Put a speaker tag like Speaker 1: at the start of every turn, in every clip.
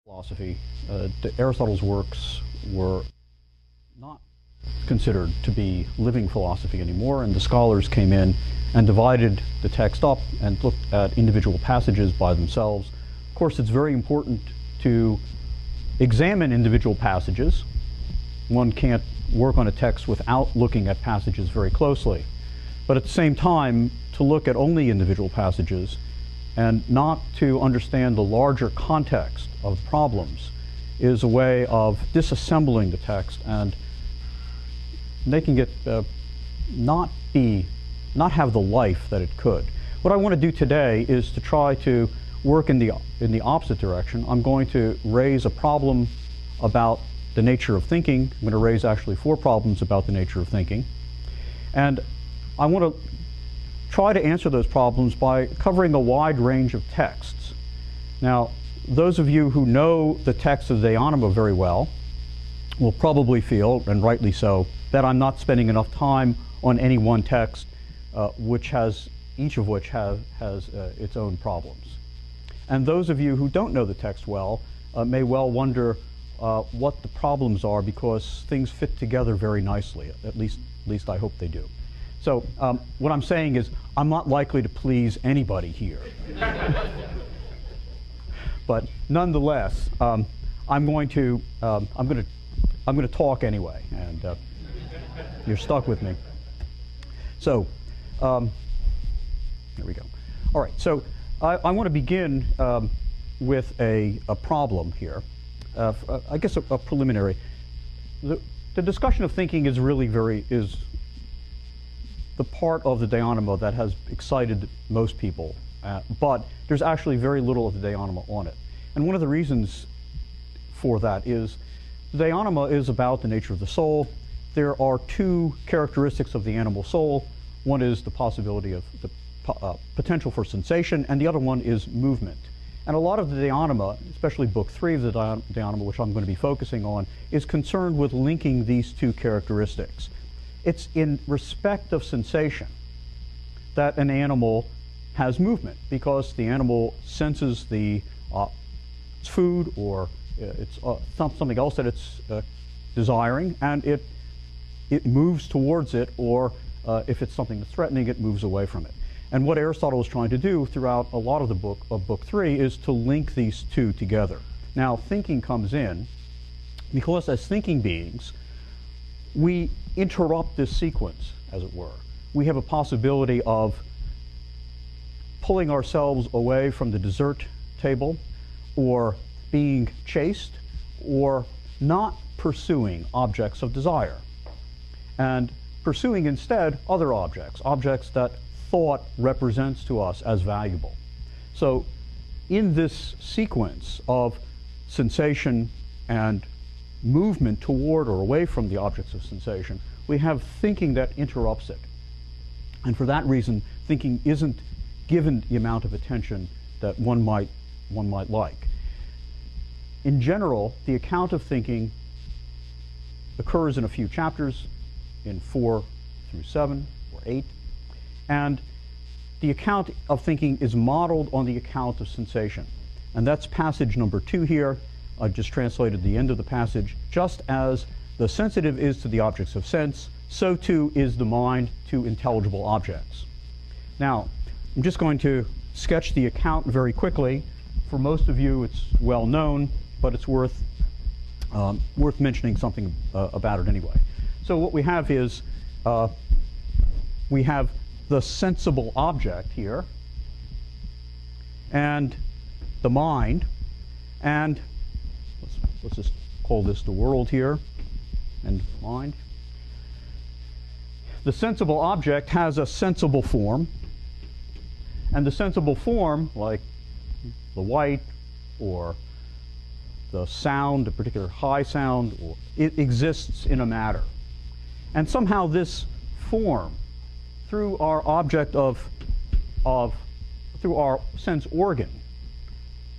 Speaker 1: Philosophy, Aristotle's works were not considered to be living philosophy anymore, and the scholars came in and divided the text up and looked at individual passages by themselves. Of course, it's very important to examine individual passages. One can't work on a text without looking at passages very closely. But at the same time, to look at only individual passages and not to understand the larger context of problems is a way of disassembling the text and making it not have the life that it could. What I want to do today is to try to work in the opposite direction. I'm going to raise a problem about the nature of thinking. I'm going to raise actually 4 problems about the nature of thinking. And I want to try to answer those problems by covering a wide range of texts. Now, those of you who know the text of the Anima very well will probably feel, and rightly so, that I'm not spending enough time on any one text, each of which has its own problems. And those of you who don't know the text well may well wonder what the problems are, because things fit together very nicely. At least I hope they do. So what I'm saying is I'm not likely to please anybody here. But nonetheless, I'm going to talk anyway, and you're stuck with me. So there we go. All right. So I want to begin with a problem here. I guess a preliminary. The discussion of thinking is really is the part of the De Anima that has excited most people, but there's actually very little of the De Anima on it. And one of the reasons for that is the De Anima is about the nature of the soul. There are 2 characteristics of the animal soul. One is the possibility of the potential for sensation, and the other one is movement. And a lot of the De Anima, especially Book 3 of the De Anima, which I'm going to be focusing on, is concerned with linking these 2 characteristics. It's in respect of sensation that an animal has movement, because the animal senses its food or it's something else that it's desiring, and it moves towards it, or if it's something that's threatening, it moves away from it. And what Aristotle is trying to do throughout a lot of the book 3 is to link these 2 together. Now, thinking comes in because as thinking beings, we interrupt this sequence, as it were. We have a possibility of pulling ourselves away from the dessert table, or being chased, or not pursuing objects of desire, and pursuing instead other objects that thought represents to us as valuable. So in this sequence of sensation and movement toward or away from the objects of sensation, we have thinking that interrupts it. And for that reason, thinking isn't given the amount of attention that one might like. In general, the account of thinking occurs in a few chapters, in 4 through 7 or 8, and the account of thinking is modeled on the account of sensation. And that's passage number 2 here. I just translated the end of the passage. Just as the sensitive is to the objects of sense, so too is the mind to intelligible objects. Now, I'm just going to sketch the account very quickly. For most of you, it's well known, but it's worth mentioning something about it anyway. So what we have is we have the sensible object here, and the mind, and let's just call this the world here, and mind. The sensible object has a sensible form, and the sensible form, like the white or the sound, a particular high sound, it exists in a matter. And somehow this form, through our through our sense organ,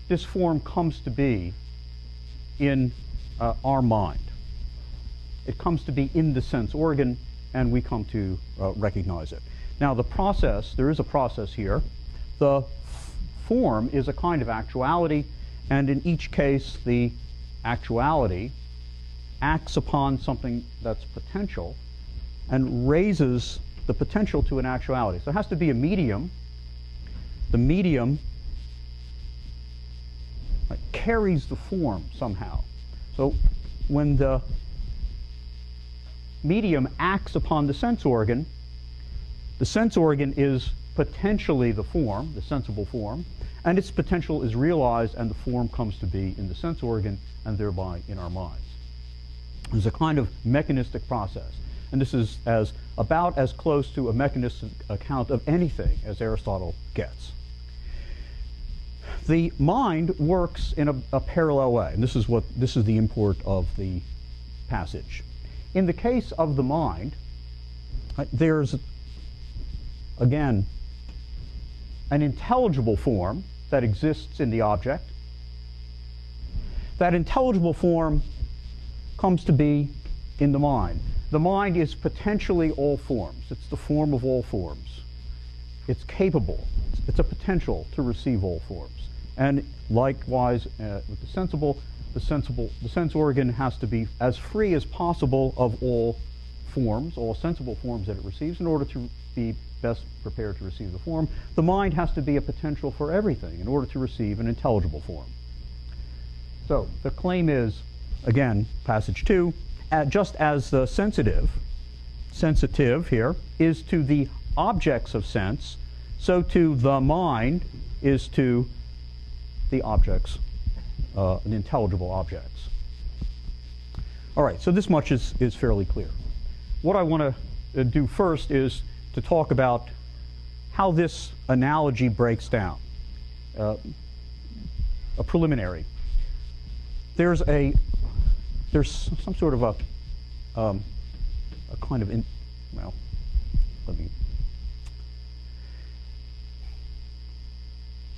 Speaker 1: this form comes to be in our mind. It comes to be in the sense organ, and we come to recognize it. Now there is a process here. The form is a kind of actuality, And in each case, the actuality acts upon something that's potential and raises the potential to an actuality. So it has to be a medium. The medium carries the form somehow. So when the medium acts upon the sense organ is potentially the form, the sensible form, and its potential is realized and the form comes to be in the sense organ and thereby in our minds. There's a kind of mechanistic process. And this is about as close to a mechanistic account of anything as Aristotle gets. The mind works in a parallel way, and this is the import of the passage. In the case of the mind, there's again an intelligible form that exists in the object. That intelligible form comes to be in the mind. The mind is potentially all forms. It's the form of all forms. It's capable. It's a potential to receive all forms. And likewise, with the sense organ has to be as free as possible of all forms, all sensible forms that it receives, in order to be best prepared to receive the form. The mind has to be a potential for everything in order to receive an intelligible form. So the claim is, again, passage 2, just as the sensitive here, is to the objects of sense, so too the mind is to the objects, the intelligible objects. All right, so this much is fairly clear. What I want to do first is to talk about how this analogy breaks down. A preliminary. There's some sort of a kind of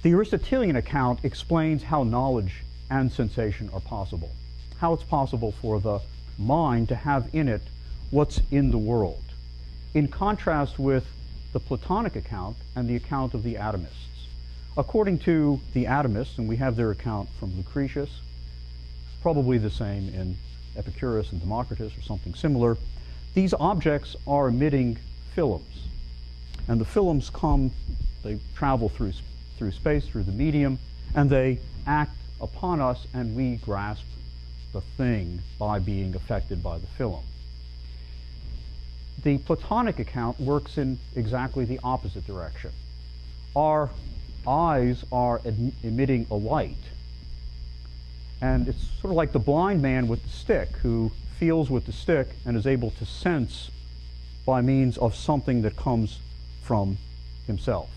Speaker 1: the Aristotelian account explains how knowledge and sensation are possible, how it's possible for the mind to have in it what's in the world, in contrast with the Platonic account and the account of the atomists. According to the atomists, and we have their account from Lucretius, probably the same in Epicurus and Democritus or something similar, these objects are emitting films. And the films they travel through space, through the medium, and they act upon us, and we grasp the thing by being affected by the film. The Platonic account works in exactly the opposite direction. Our eyes are emitting a light, and it's sort of like the blind man with the stick who feels with the stick and is able to sense by means of something that comes from himself.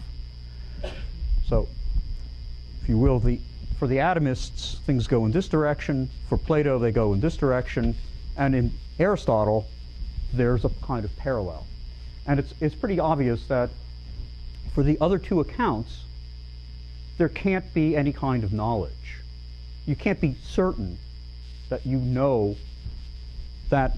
Speaker 1: So, if you will, for the atomists, things go in this direction. For Plato, they go in this direction. And in Aristotle, there's a kind of parallel. And it's pretty obvious that for the other two accounts, there can't be any kind of knowledge. You can't be certain that you know that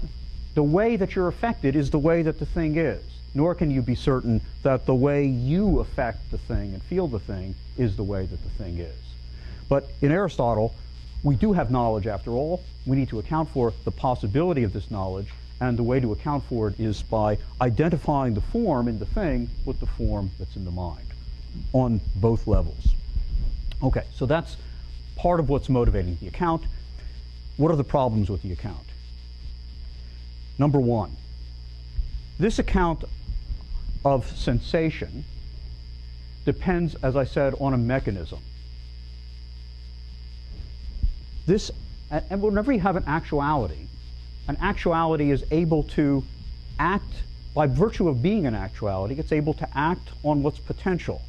Speaker 1: the way that you're affected is the way that the thing is. Nor can you be certain that the way you affect the thing and feel the thing is the way that the thing is. But in Aristotle, we do have knowledge after all. We need to account for the possibility of this knowledge, and the way to account for it is by identifying the form in the thing with the form that's in the mind on both levels. Okay, so that's part of what's motivating the account. What are the problems with the account? Number one, this account of sensation depends, as I said, on a mechanism. And whenever you have an actuality is able to act, by virtue of being an actuality, it's able to act on what's potential.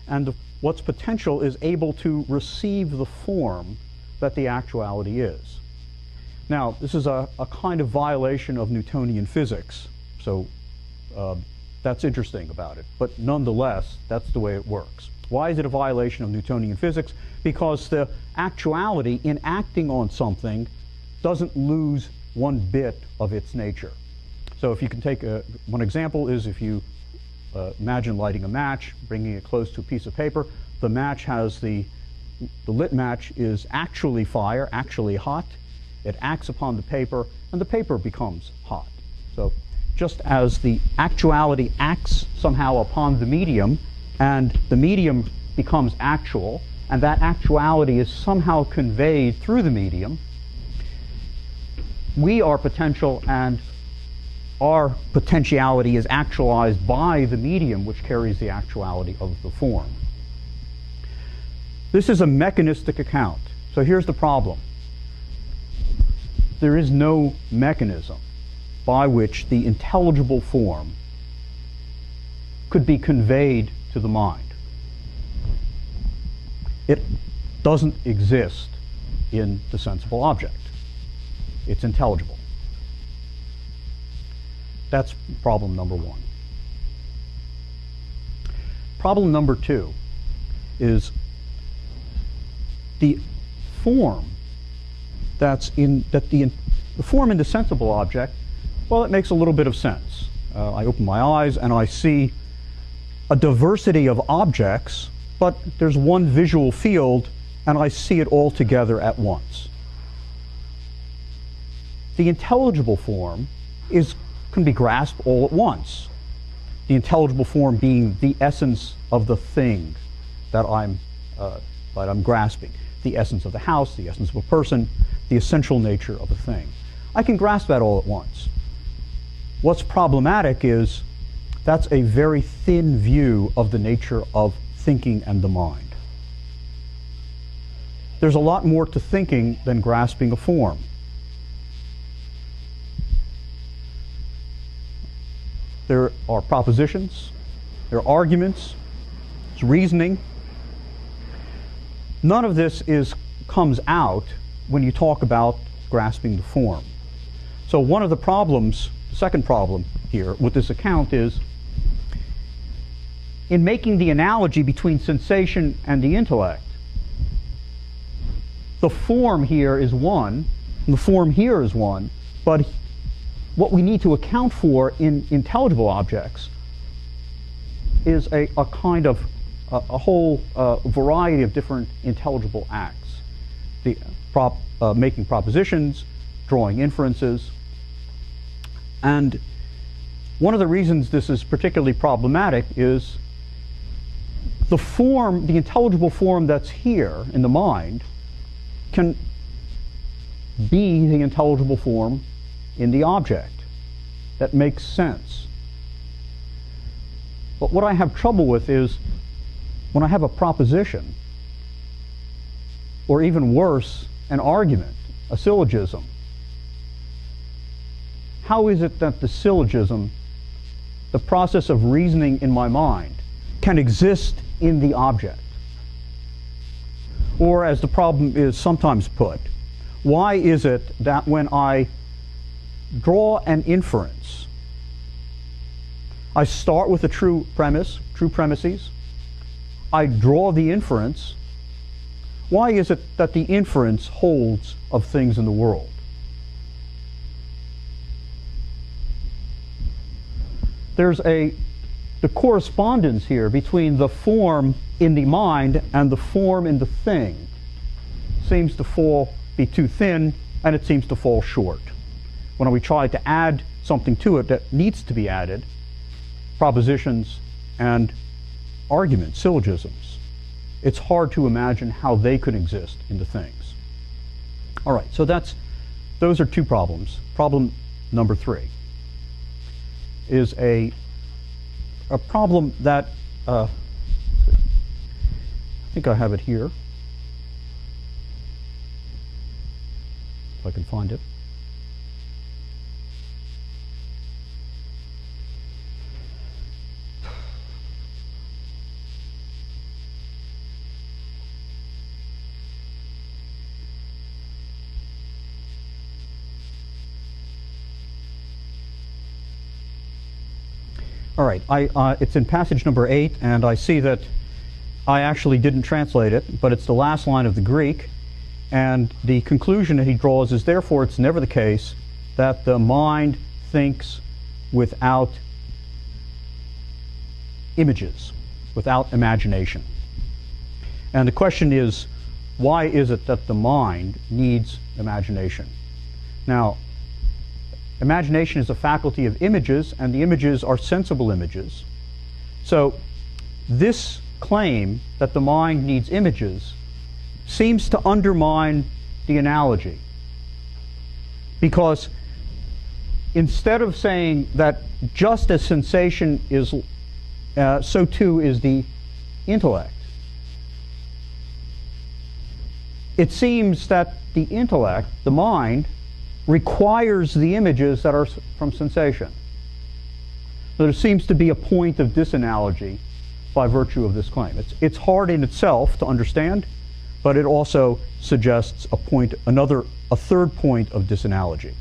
Speaker 1: And what's potential is able to receive the form that the actuality is. Now, this is a kind of violation of Newtonian physics, so that's interesting about it. But nonetheless, that's the way it works. Why is it a violation of Newtonian physics? Because the actuality in acting on something doesn't lose one bit of its nature. So if you can take one example is if you imagine lighting a match, bringing it close to a piece of paper, the match has the the lit match is actually fire, actually hot. It acts upon the paper, and the paper becomes hot. So just as the actuality acts somehow upon the medium, and the medium becomes actual, and that actuality is somehow conveyed through the medium, we are potential, and our potentiality is actualized by the medium which carries the actuality of the form. This is a mechanistic account. So here's the problem. There is no mechanism by which the intelligible form could be conveyed to the mind. It doesn't exist in the sensible object. It's intelligible. That's problem number one. Problem number two is the form the form in the sensible object. Well, it makes a little bit of sense. I open my eyes and I see a diversity of objects, but there's one visual field and I see it all together at once. The intelligible form can be grasped all at once. The intelligible form being the essence of the thing that I'm grasping. The essence of the house, the essence of a person, the essential nature of a thing. I can grasp that all at once. What's problematic is that's a very thin view of the nature of thinking and the mind. There's a lot more to thinking than grasping a form. There are propositions, there are arguments, there's reasoning. None of this comes out when you talk about grasping the form. So one of the problems, the second problem here with this account is, in making the analogy between sensation and the intellect, the form here is one, and the form here is one, but what we need to account for in intelligible objects is a kind of a whole variety of different intelligible acts. Making propositions, drawing inferences. And one of the reasons this is particularly problematic is the form, the intelligible form that's here in the mind, can be the intelligible form in the object. That makes sense. But what I have trouble with is when I have a proposition, or even worse, an argument, a syllogism. How is it that the syllogism, the process of reasoning in my mind, can exist in the object? Or, as the problem is sometimes put, why is it that when I draw an inference, I start with a true premise, true premises, I draw the inference, why is it that the inference holds of things in the world? There's the correspondence here between the form in the mind and the form in the thing seems to be too thin, and it seems to fall short. When we try to add something to it that needs to be added, propositions and arguments, syllogisms, it's hard to imagine how they could exist in the things. All right, so those are two problems. Problem number three is a problem that I think I have it here, if I can find it. All right, it's in passage number 8, and I see that I actually didn't translate it, but it's the last line of the Greek, and the conclusion that he draws is, therefore, it's never the case that the mind thinks without images, without imagination. And the question is, why is it that the mind needs imagination? Now, imagination is a faculty of images, and the images are sensible images. So this claim that the mind needs images seems to undermine the analogy, because instead of saying that just as sensation is, so too is the intellect, it seems that the intellect, the mind, requires the images that are from sensation. So there seems to be a point of disanalogy by virtue of this claim. It's hard in itself to understand, but it also suggests a third point of disanalogy.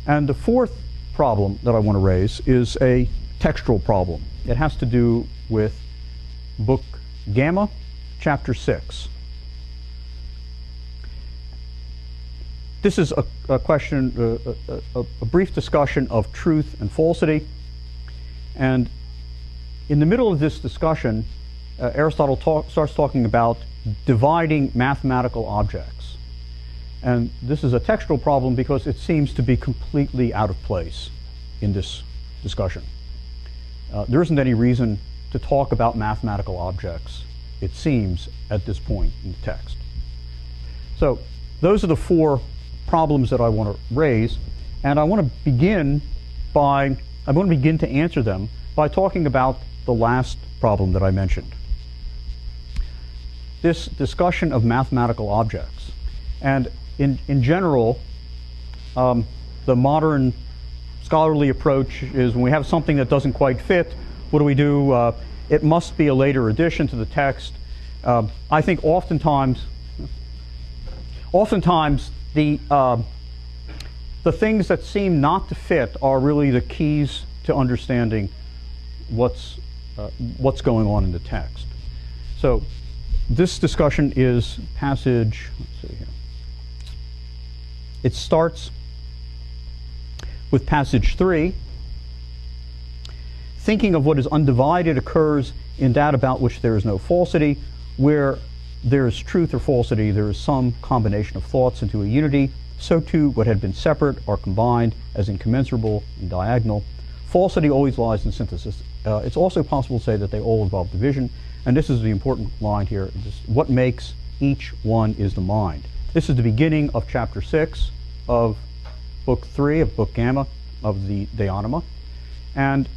Speaker 1: And the fourth problem that I want to raise is a textual problem. It has to do with Book Gamma, Chapter 6. This is a question, a brief discussion of truth and falsity. And in the middle of this discussion, Aristotle starts talking about dividing mathematical objects. And this is a textual problem because it seems to be completely out of place in this discussion. There isn't any reason to talk about mathematical objects, it seems, at this point in the text. So those are the four problems that I want to raise, and I want to begin to answer them by talking about the last problem that I mentioned. This discussion of mathematical objects. And in general, the modern scholarly approach is when we have something that doesn't quite fit, what do? It must be a later addition to the text. I think oftentimes the things that seem not to fit are really the keys to understanding what's going on in the text. So this discussion is passage, let's see here. It starts with passage 3. Thinking of what is undivided occurs in that about which there is no falsity. Where there is truth or falsity, there is some combination of thoughts into a unity. So too, what had been separate are combined as incommensurable and diagonal. Falsity always lies in synthesis. It's also possible to say that they all involve division. And this is the important line here. What makes each one is the mind. This is the beginning of chapter 6 of book 3 of book Gamma of the Anima. And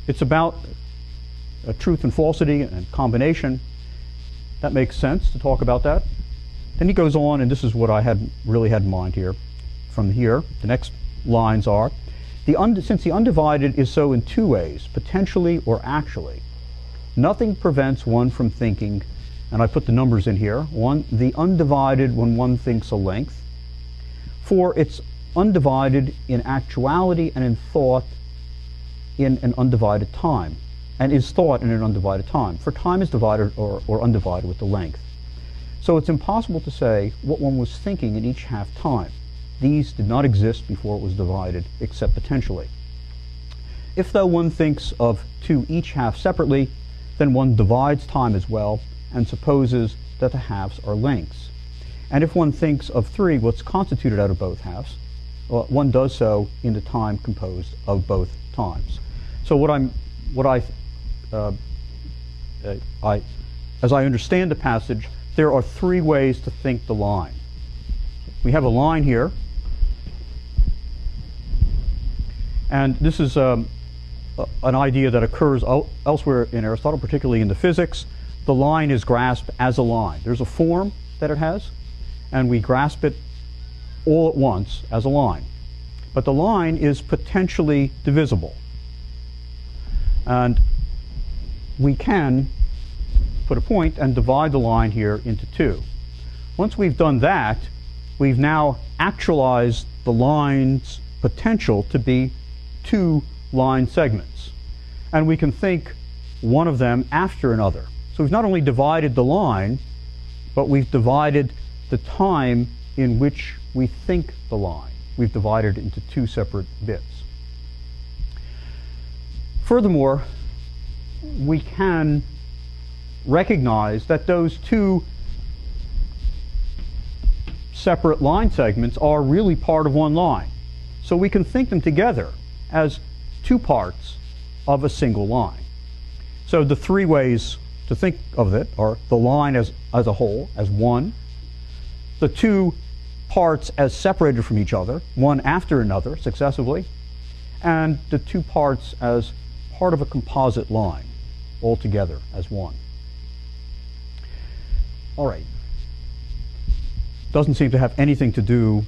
Speaker 1: it's about truth and falsity and combination. That makes sense to talk about that. Then he goes on, and this is what I really had in mind here. From here, the next lines are, since the undivided is so in two ways, potentially or actually, nothing prevents one from thinking, and I put the numbers in here, the undivided when one thinks a length, for it's undivided in actuality and in thought in an undivided time, and is thought in an undivided time, for time is divided or undivided with the length. So it's impossible to say what one was thinking in each half time. These did not exist before it was divided, except potentially. If though one thinks of two each half separately, then one divides time as well, and supposes that the halves are lengths. And if one thinks of three what's constituted out of both halves, one does so in the time composed of both times. So as I understand the passage, there are three ways to think the line. We have a line here, and this is an idea that occurs elsewhere in Aristotle, particularly in the physics. The line is grasped as a line. There's a form that it has, and we grasp it all at once as a line. But the line is potentially divisible. And we can put a point and divide the line here into two. Once we've done that, we've now actualized the line's potential to be two line segments. And we can think one of them after another. So we've not only divided the line, but we've divided the time in which we think the line. We've divided it into two separate bits. Furthermore, we can recognize that those two separate line segments are really part of one line. So we can think them together as two parts of a single line. So the three ways to think of it are the line as a whole, as one, the two parts as separated from each other, one after another successively, and the two parts as part of a composite line, all together as one. All right. Doesn't seem to have anything to do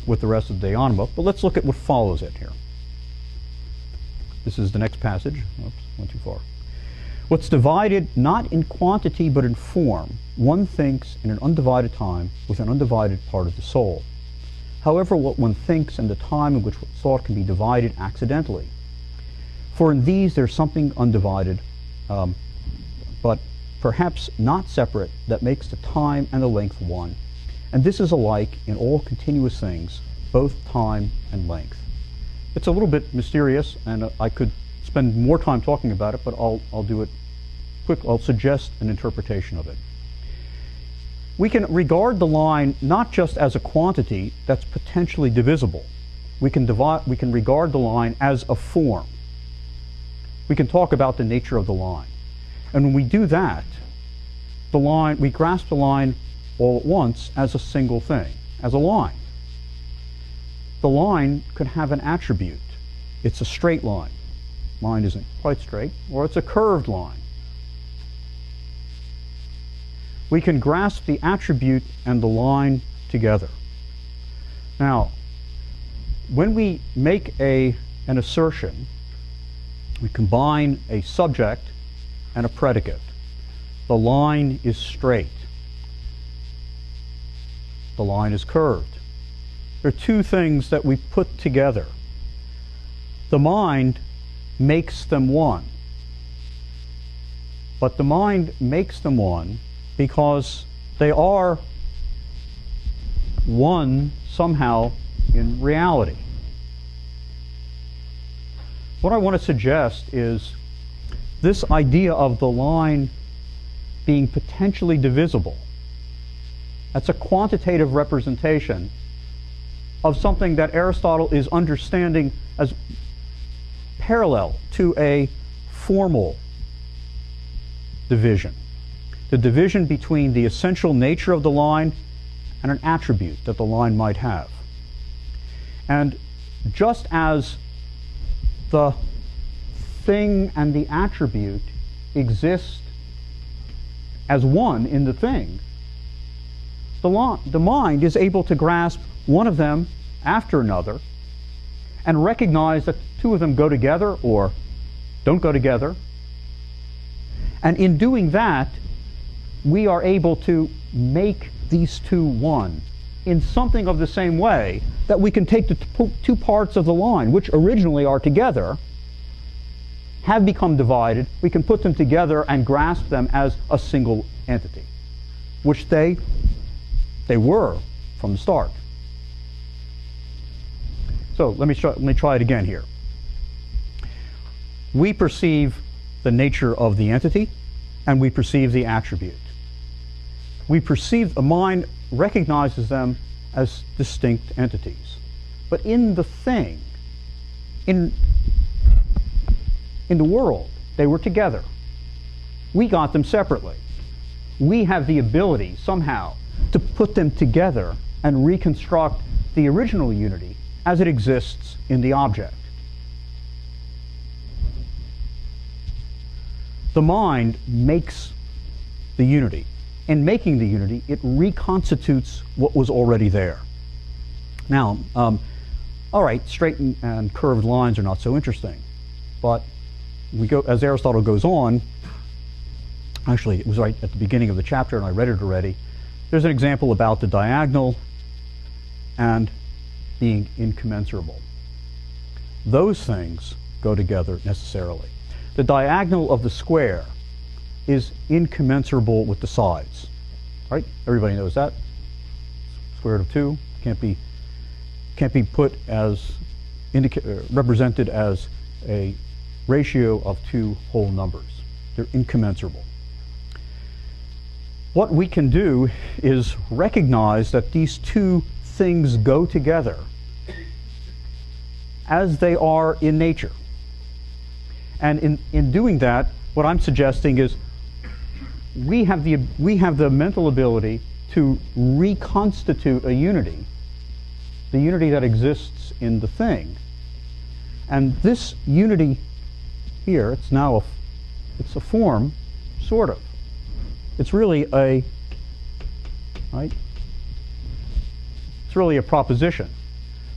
Speaker 1: with the rest of the Anima, but let's look at what follows it here. This is the next passage. Oops, went too far. What's divided not in quantity but in form, one thinks in an undivided time with an undivided part of the soul. However, what one thinks and the time in which thought can be divided accidentally. For in these there's something undivided, but perhaps not separate, that makes the time and the length one. And this is alike in all continuous things, both time and length. It's a little bit mysterious, and I could spend more time talking about it, but I'll do it quick. I'll suggest an interpretation of it. We can regard the line not just as a quantity that's potentially divisible. We can regard the line as a form. We can talk about the nature of the line. And when we do that, we grasp the line all at once as a single thing, as a line. The line could have an attribute. It's a straight line. Line isn't quite straight, or it's a curved line. We can grasp the attribute and the line together. Now, when we make an assertion, we combine a subject and a predicate. The line is straight. The line is curved. There are two things that we put together. The mind makes them one. But the mind makes them one because they are one somehow in reality. What I want to suggest is this idea of the line being potentially divisible. That's a quantitative representation of something that Aristotle is understanding as parallel to a formal division. The division between the essential nature of the line and an attribute that the line might have. And just as the thing and the attribute exist as one in the thing, the mind is able to grasp one of them after another and recognize that two of them go together or don't go together. And in doing that, we are able to make these two one in something of the same way that we can take the two parts of the line, which originally are together, have become divided. We can put them together and grasp them as a single entity, which they were from the start. So let me try it again here. We perceive the nature of the entity, and we perceive the attribute. We perceive, the mind recognizes them as distinct entities. But in the thing, in the world, they were together. We got them separately. We have the ability somehow to put them together and reconstruct the original unity as it exists in the object. The mind makes the unity. In making the unity, it reconstitutes what was already there. Now, all right, straight and curved lines are not so interesting, but as Aristotle goes on, actually it was right at the beginning of the chapter and I read it already, there's an example about the diagonal and being incommensurable. Those things go together necessarily. The diagonal of the square is incommensurable with the sides. Right? Everybody knows that. Square root of 2 can't be put as represented as a ratio of two whole numbers. They're incommensurable. what we can do is recognize that these two things go together as they are in nature. And in doing that, what I'm suggesting is we have the mental ability to reconstitute a unity, the unity that exists in the thing. And this unity here, it's a form, sort of. It's really it's really a proposition.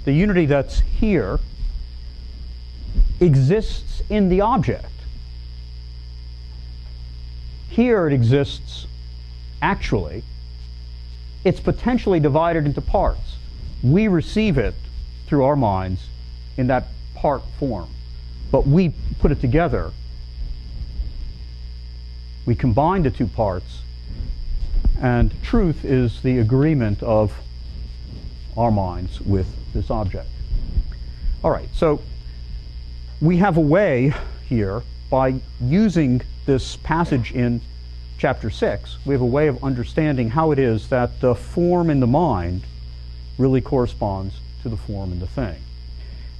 Speaker 1: The unity that's here exists in the object. Here it exists actually. It's potentially divided into parts. We receive it through our minds in that part form, but we put it together. We combine the two parts, and truth is the agreement of our minds with this object. All right, so we have a way here, by using this passage in chapter 6, we have a way of understanding how it is that the form in the mind really corresponds to the form in the thing.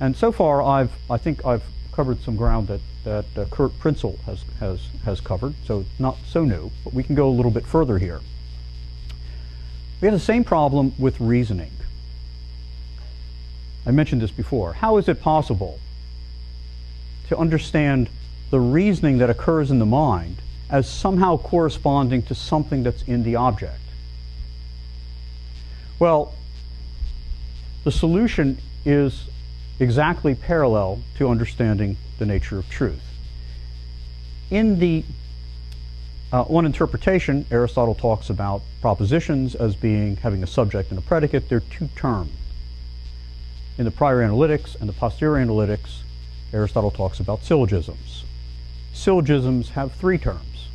Speaker 1: And so far, I think I've covered some ground that Kurt Prinzel has covered, so it's not so new, but we can go a little bit further here. We have the same problem with reasoning. I mentioned this before. How is it possible to understand the reasoning that occurs in the mind as somehow corresponding to something that's in the object? Well, the solution is exactly parallel to understanding the nature of truth. In the on interpretation, Aristotle talks about propositions as having a subject and a predicate. They're two terms. In the prior analytics and the posterior analytics, Aristotle talks about syllogisms. Syllogisms have three terms.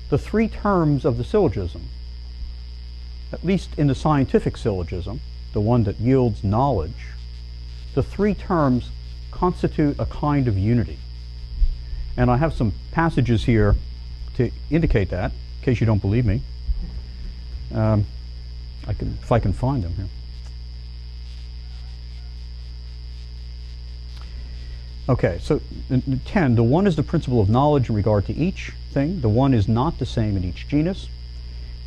Speaker 1: The three terms of the syllogism, at least in the scientific syllogism, the one that yields knowledge, the three terms constitute a kind of unity. And I have some passages here to indicate that, in case you don't believe me. If I can find them here. Okay, so in 10, the one is the principle of knowledge in regard to each thing. The one is not the same in each genus.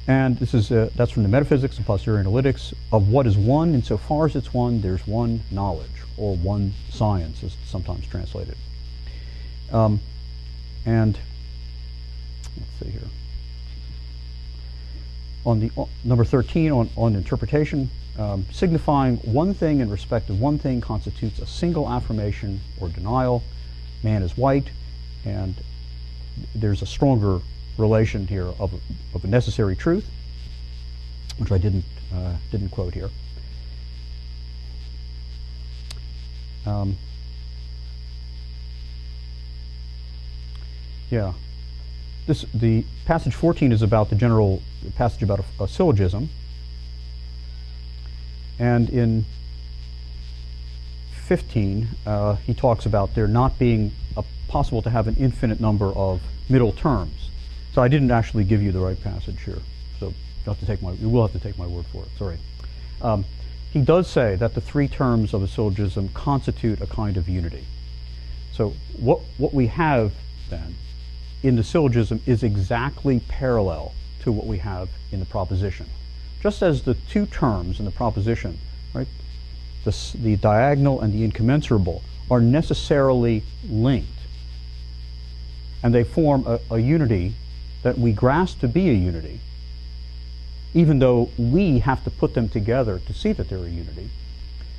Speaker 1: And this is that's from the metaphysics and posterior analytics of what is one. Insofar as it's one, there's one knowledge, or one science, as it's sometimes translated. And let's see here. On the number 13, on interpretation, signifying one thing in respect of one thing constitutes a single affirmation or denial. Man is white, and there's a stronger relation here of a necessary truth, which I didn't quote here. Yeah, the passage 14 is about the general passage about a syllogism, and in 15 he talks about there not being possible to have an infinite number of middle terms. So I didn't actually give you the right passage here, so you will have to take my word for it. Sorry. He does say that the three terms of a syllogism constitute a kind of unity. So what we have then in the syllogism is exactly parallel to what we have in the proposition. Just as the two terms in the proposition, right, the diagonal and the incommensurable, are necessarily linked, and they form a unity that we grasp to be a unity, even though we have to put them together to see that they're a unity.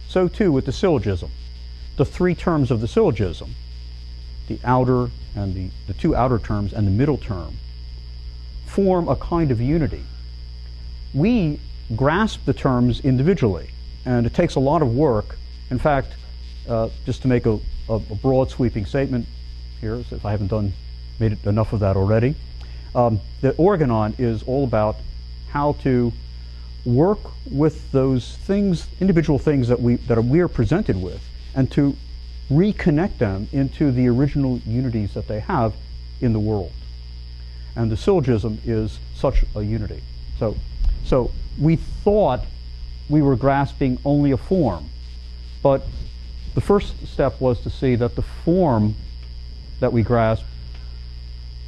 Speaker 1: So too with the syllogism. The three terms of the syllogism, the outer and the two outer terms and the middle term, form a kind of unity. We grasp the terms individually, and it takes a lot of work. In fact, just to make a broad sweeping statement here, so if I haven't made it enough of that already, the organon is all about how to work with those things, individual things that we are presented with, and to reconnect them into the original unities that they have in the world. and the syllogism is such a unity. So we thought we were grasping only a form, but the first step was to see that the form that we grasp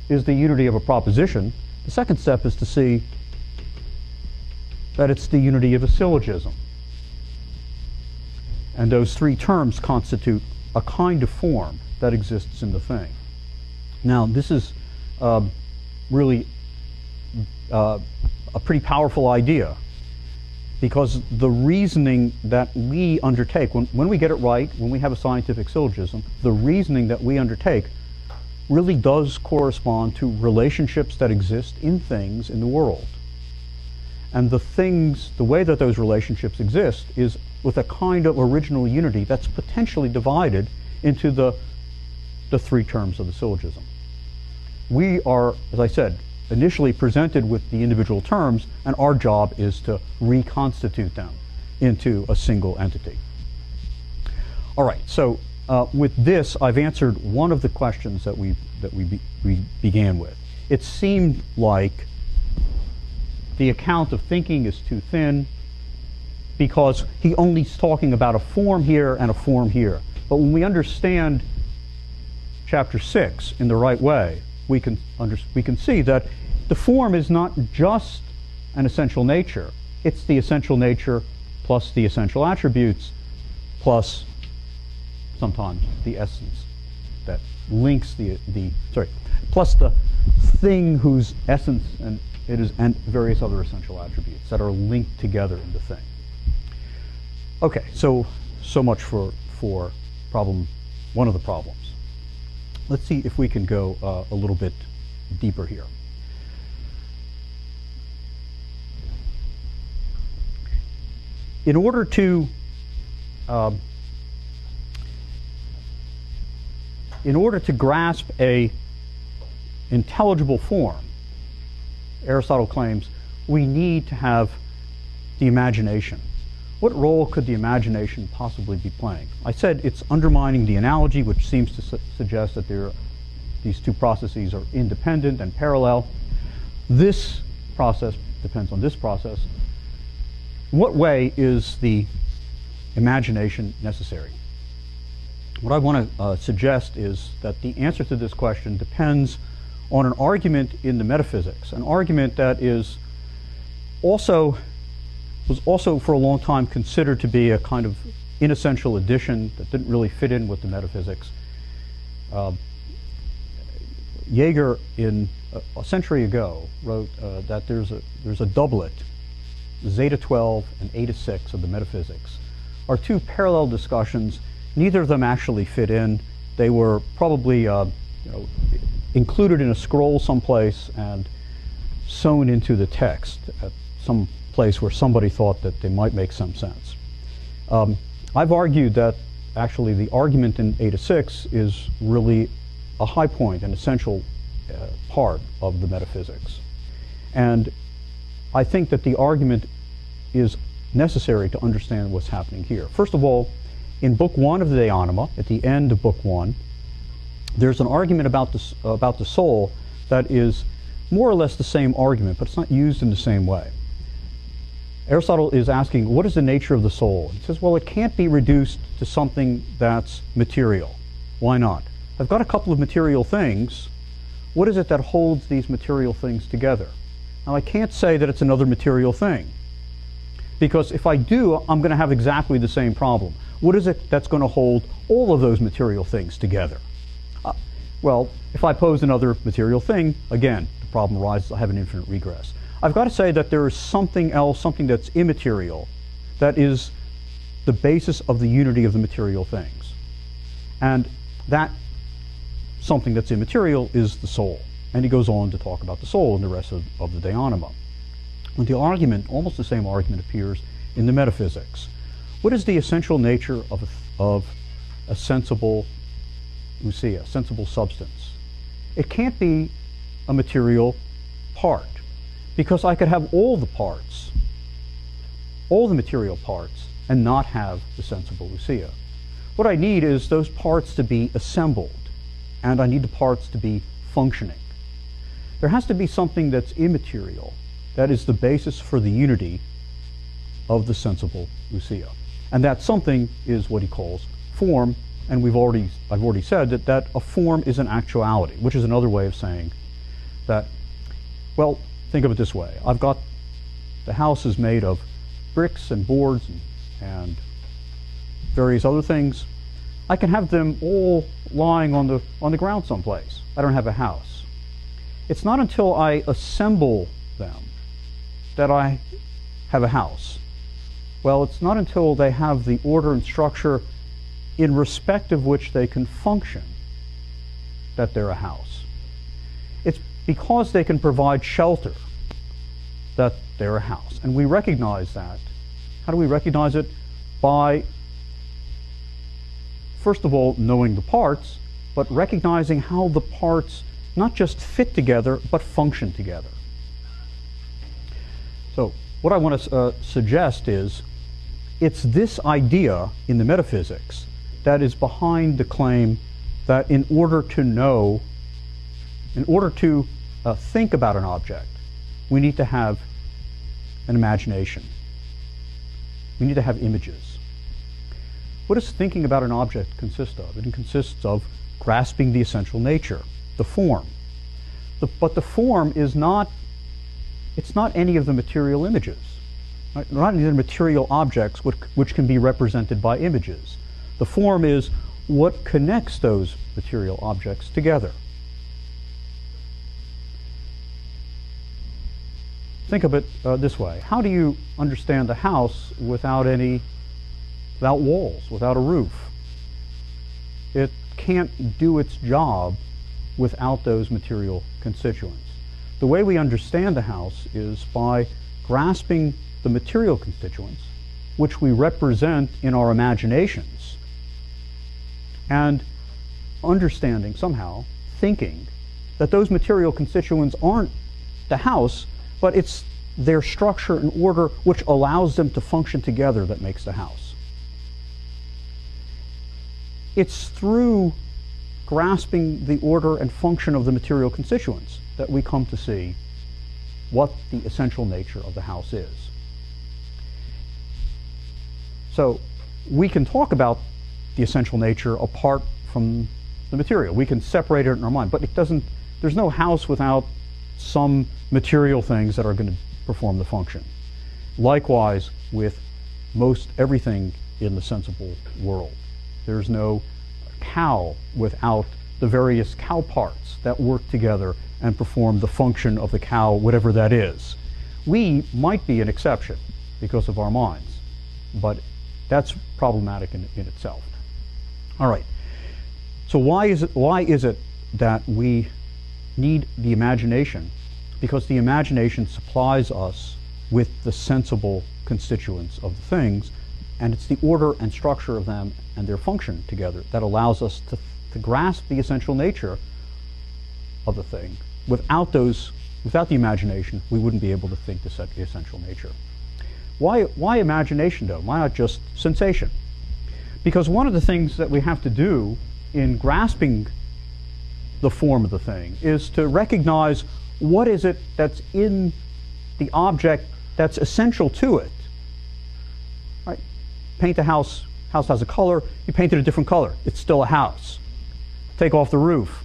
Speaker 1: is the unity of a proposition. The second step is to see that it's the unity of a syllogism. And those three terms constitute a kind of form that exists in the thing. Now, this is really a pretty powerful idea, because the reasoning that we undertake, when we get it right, when we have a scientific syllogism, the reasoning that we undertake really does correspond to relationships that exist in things in the world. And the way that those relationships exist is with a kind of original unity that's potentially divided into the three terms of the syllogism. We are, as I said, initially presented with the individual terms, and our job is to reconstitute them into a single entity. All right, so with this, I've answered one of the questions that we began with. It seemed like the account of thinking is too thin because he only's talking about a form here and a form here. But when we understand chapter 6 in the right way, we can see that the form is not just an essential nature. It's the essential nature plus the essential attributes plus sometimes the essence that links plus the thing whose essence and various other essential attributes that are linked together in the thing. Okay, so much for one of the problems. Let's see if we can go a little bit deeper here. In order to grasp a intelligible form, Aristotle claims we need to have the imagination. What role could the imagination possibly be playing? I said it's undermining the analogy, which seems to suggest that these two processes are independent and parallel. This process depends on this process. In what way is the imagination necessary? What I want to suggest is that the answer to this question depends on an argument in the metaphysics, an argument that was also for a long time considered to be a kind of inessential addition that didn't really fit in with the metaphysics. Jaeger, a century ago, wrote that there's a doublet, Zeta 12 and Eta 6 of the metaphysics, are two parallel discussions. Neither of them actually fit in. They were probably included in a scroll someplace and sewn into the text at some place where somebody thought that they might make some sense. I've argued that actually the argument in Eta 6 is really a high point, an essential part of the metaphysics. And I think that the argument is necessary to understand what's happening here. First of all, in Book 1 of the Anima, at the end of Book 1, there's an argument about the soul that is more or less the same argument, but it's not used in the same way. Aristotle is asking, what is the nature of the soul? He says, well, it can't be reduced to something that's material. Why not? I've got a couple of material things. What is it that holds these material things together? Now, I can't say that it's another material thing, because if I do, I'm going to have exactly the same problem. What is it that's going to hold all of those material things together? Well, if I pose another material thing, again, the problem arises, I have an infinite regress. I've got to say that there is something else, something that's immaterial, that is the basis of the unity of the material things. And that something that's immaterial is the soul. And he goes on to talk about the soul in the rest of the De Anima. And the argument, almost the same argument, appears in the metaphysics. What is the essential nature of a sensible ousia, sensible substance? It can't be a material part, because I could have all the parts, all the material parts, and not have the sensible ousia. What I need is those parts to be assembled, and I need the parts to be functioning. There has to be something that's immaterial, that is the basis for the unity of the sensible ousia. And that something is what he calls form, and I've already said that a form is an actuality, which is another way of saying that, well, think of it this way. The house is made of bricks and boards and various other things. I can have them all lying on the ground someplace. I don't have a house. It's not until I assemble them that I have a house. Well, it's not until they have the order and structure in respect of which they can function that they're a house. It's because they can provide shelter that they're a house. And we recognize that. How do we recognize it? By, first of all, knowing the parts, but recognizing how the parts not just fit together, but function together. So what I want to suggest is, it's this idea in the metaphysics that is behind the claim that in order to think about an object, we need to have an imagination. We need to have images. What does thinking about an object consist of? It consists of grasping the essential nature, the form. But the form is not any of the material images. Right? Not any of the material objects which can be represented by images. The form is what connects those material objects together. Think of it this way. How do you understand a house without walls, without a roof? It can't do its job without those material constituents. The way we understand the house is by grasping the material constituents, which we represent in our imaginations, and understanding somehow, thinking, that those material constituents aren't the house, but it's their structure and order which allows them to function together that makes the house. It's through grasping the order and function of the material constituents that we come to see what the essential nature of the house is. So we can talk about the essential nature apart from the material. We can separate it in our mind, but there's no house without some material things that are going to perform the function. Likewise with most everything in the sensible world. There's no cow without the various cow parts that work together and perform the function of the cow, whatever that is. We might be an exception because of our minds, but that's problematic in itself. All right. So why is it that we need the imagination? Because the imagination supplies us with the sensible constituents of the things, and it's the order and structure of them and their function together that allows us to grasp the essential nature of the thing. Without the imagination, we wouldn't be able to think the essential nature. Why imagination, though? Why not just sensation? Because one of the things that we have to do in grasping the form of the thing is to recognize what is it that's in the object that's essential to it. Right? Paint a house has a color, you paint it a different color, it's still a house. Take off the roof,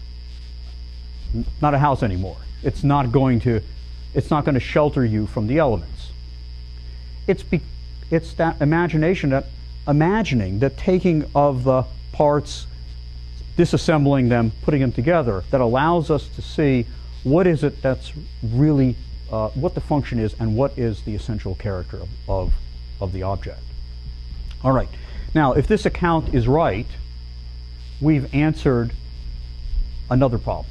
Speaker 1: not a house anymore. It's not going to shelter you from the elements. It's that imagination, that imagining, that taking of the parts, disassembling them, putting them together, that allows us to see what is it that's really, what the function is and what is the essential character of the object. All right. Now, if this account is right, we've answered another problem.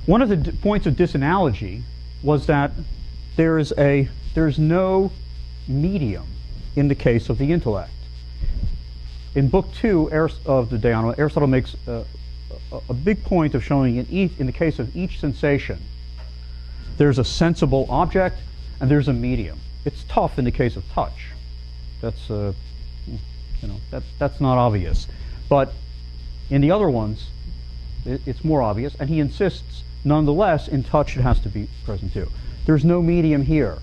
Speaker 1: One of the points of disanalogy was that there's no medium in the case of the intellect. In Book 2 of the De Anima, Aristotle makes a big point of showing in the case of each sensation, there's a sensible object and there's a medium. It's tough in the case of touch. That's that's not obvious. But in the other ones, it's more obvious, and he insists, nonetheless, in touch it has to be present too. There's no medium here.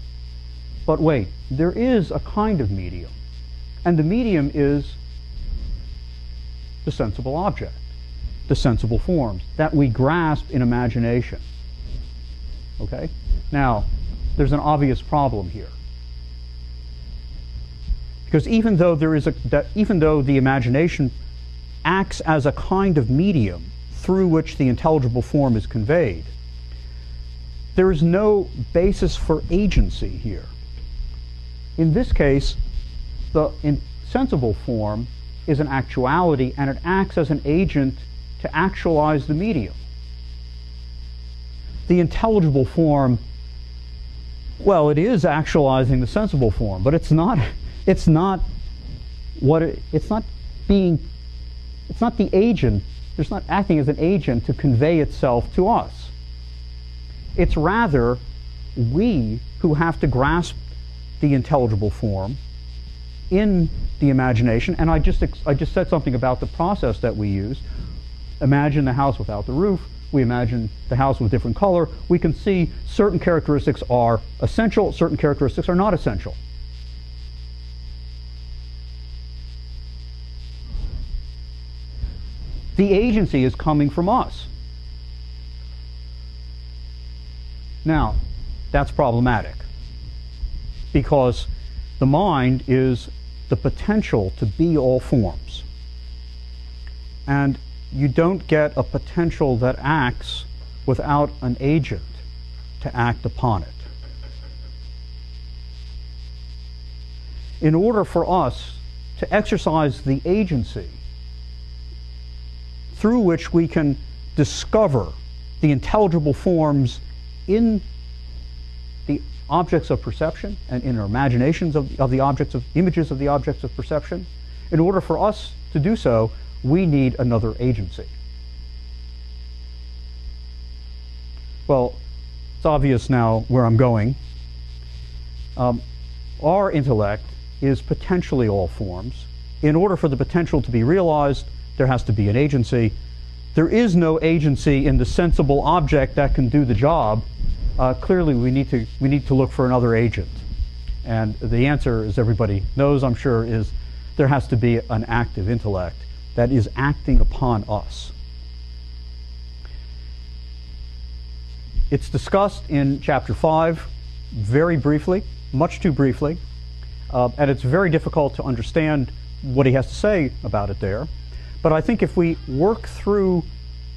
Speaker 1: But wait, there is a kind of medium. And the medium is the sensible object, the sensible forms that we grasp in imagination. Okay? Now, there's an obvious problem here. Because even though the imagination acts as a kind of medium through which the intelligible form is conveyed, there is no basis for agency here. In this case, the sensible form is an actuality, and it acts as an agent to actualize the medium. The intelligible form, well, it is actualizing the sensible form, but it's not the agent. It's not acting as an agent to convey itself to us. It's rather we who have to grasp the intelligible form in the imagination. And I just said something about the process that we use. Imagine the house without the roof. We imagine the house with different color. We can see certain characteristics are essential, certain characteristics are not essential. The agency is coming from us. Now, that's problematic because the mind is the potential to be all forms. And you don't get a potential that acts without an agent to act upon it. In order for us to exercise the agency through which we can discover the intelligible forms in the objects of perception and in our imaginations of the objects of images of the objects of perception, in order for us to do so, we need another agency. Well, it's obvious now where I'm going. Our intellect is potentially all forms. In order for the potential to be realized, there has to be an agency. There is no agency in the sensible object that can do the job. Clearly, we need to look for another agent. And the answer, as everybody knows, I'm sure, is there has to be an active intellect that is acting upon us. It's discussed in chapter 5 very briefly, much too briefly, and it's very difficult to understand what he has to say about it there. But I think if we work through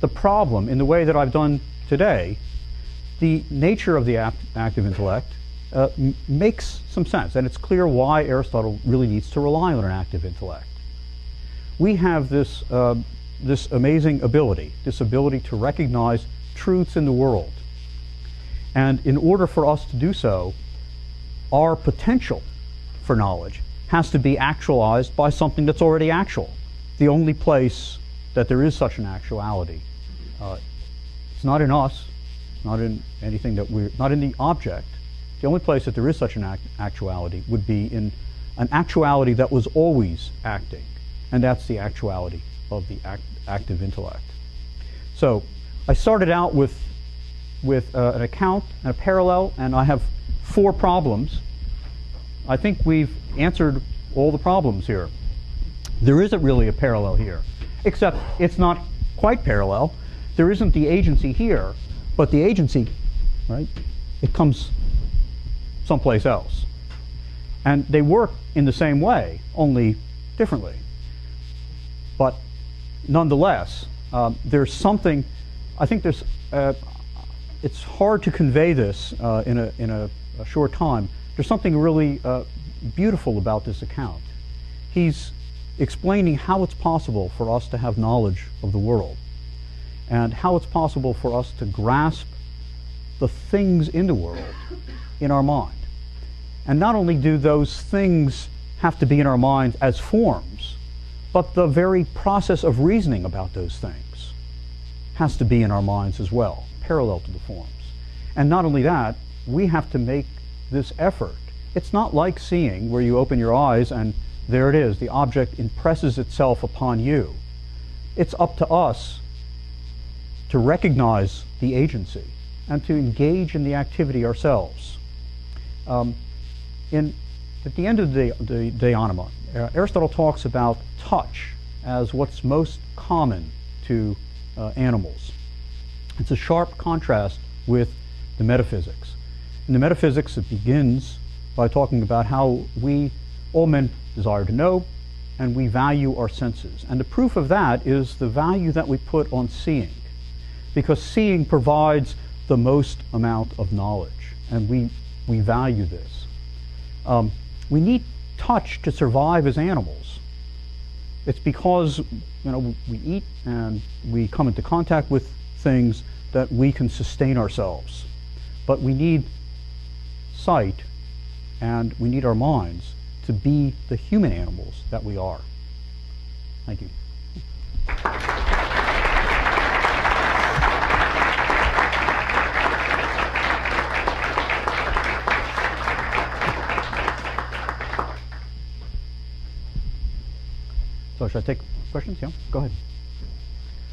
Speaker 1: the problem in the way that I've done today, the nature of the active intellect makes some sense, and it's clear why Aristotle really needs to rely on an active intellect. We have this amazing ability, this ability to recognize truths in the world. And in order for us to do so, our potential for knowledge has to be actualized by something that's already actual. The only place that there is such an actuality, it's not in us, not in anything that not in the object. The only place that there is such an actuality would be in an actuality that was always acting, and that's the actuality of the active intellect. So I started out with an account and a parallel, and I have 4 problems. I think we've answered all the problems here. There isn't really a parallel here, except it's not quite parallel. There isn't the agency here, but the agency, right, it comes someplace else. And they work in the same way, only differently. But nonetheless, there's something, I think there's, it's hard to convey this in a short time. There's something really beautiful about this account. He's explaining how it's possible for us to have knowledge of the world, and how it's possible for us to grasp the things in the world in our mind. And not only do those things have to be in our minds as forms, but the very process of reasoning about those things has to be in our minds as well, parallel to the forms. And not only that, we have to make this effort. It's not like seeing, where you open your eyes and there it is, the object impresses itself upon you. it's up to us to recognize the agency and to engage in the activity ourselves. At the end of the De Anima, Aristotle talks about touch as what's most common to animals. It's a sharp contrast with the metaphysics. In the metaphysics, it begins by talking about how all men desire to know, and we value our senses. And the proof of that is the value that we put on seeing, because seeing provides the most amount of knowledge, and we value this. We need touch to survive as animals. It's because we eat and we come into contact with things that we can sustain ourselves. But we need sight and we need our minds to be the human animals that we are. Thank you. So should I take questions? Yeah, go ahead.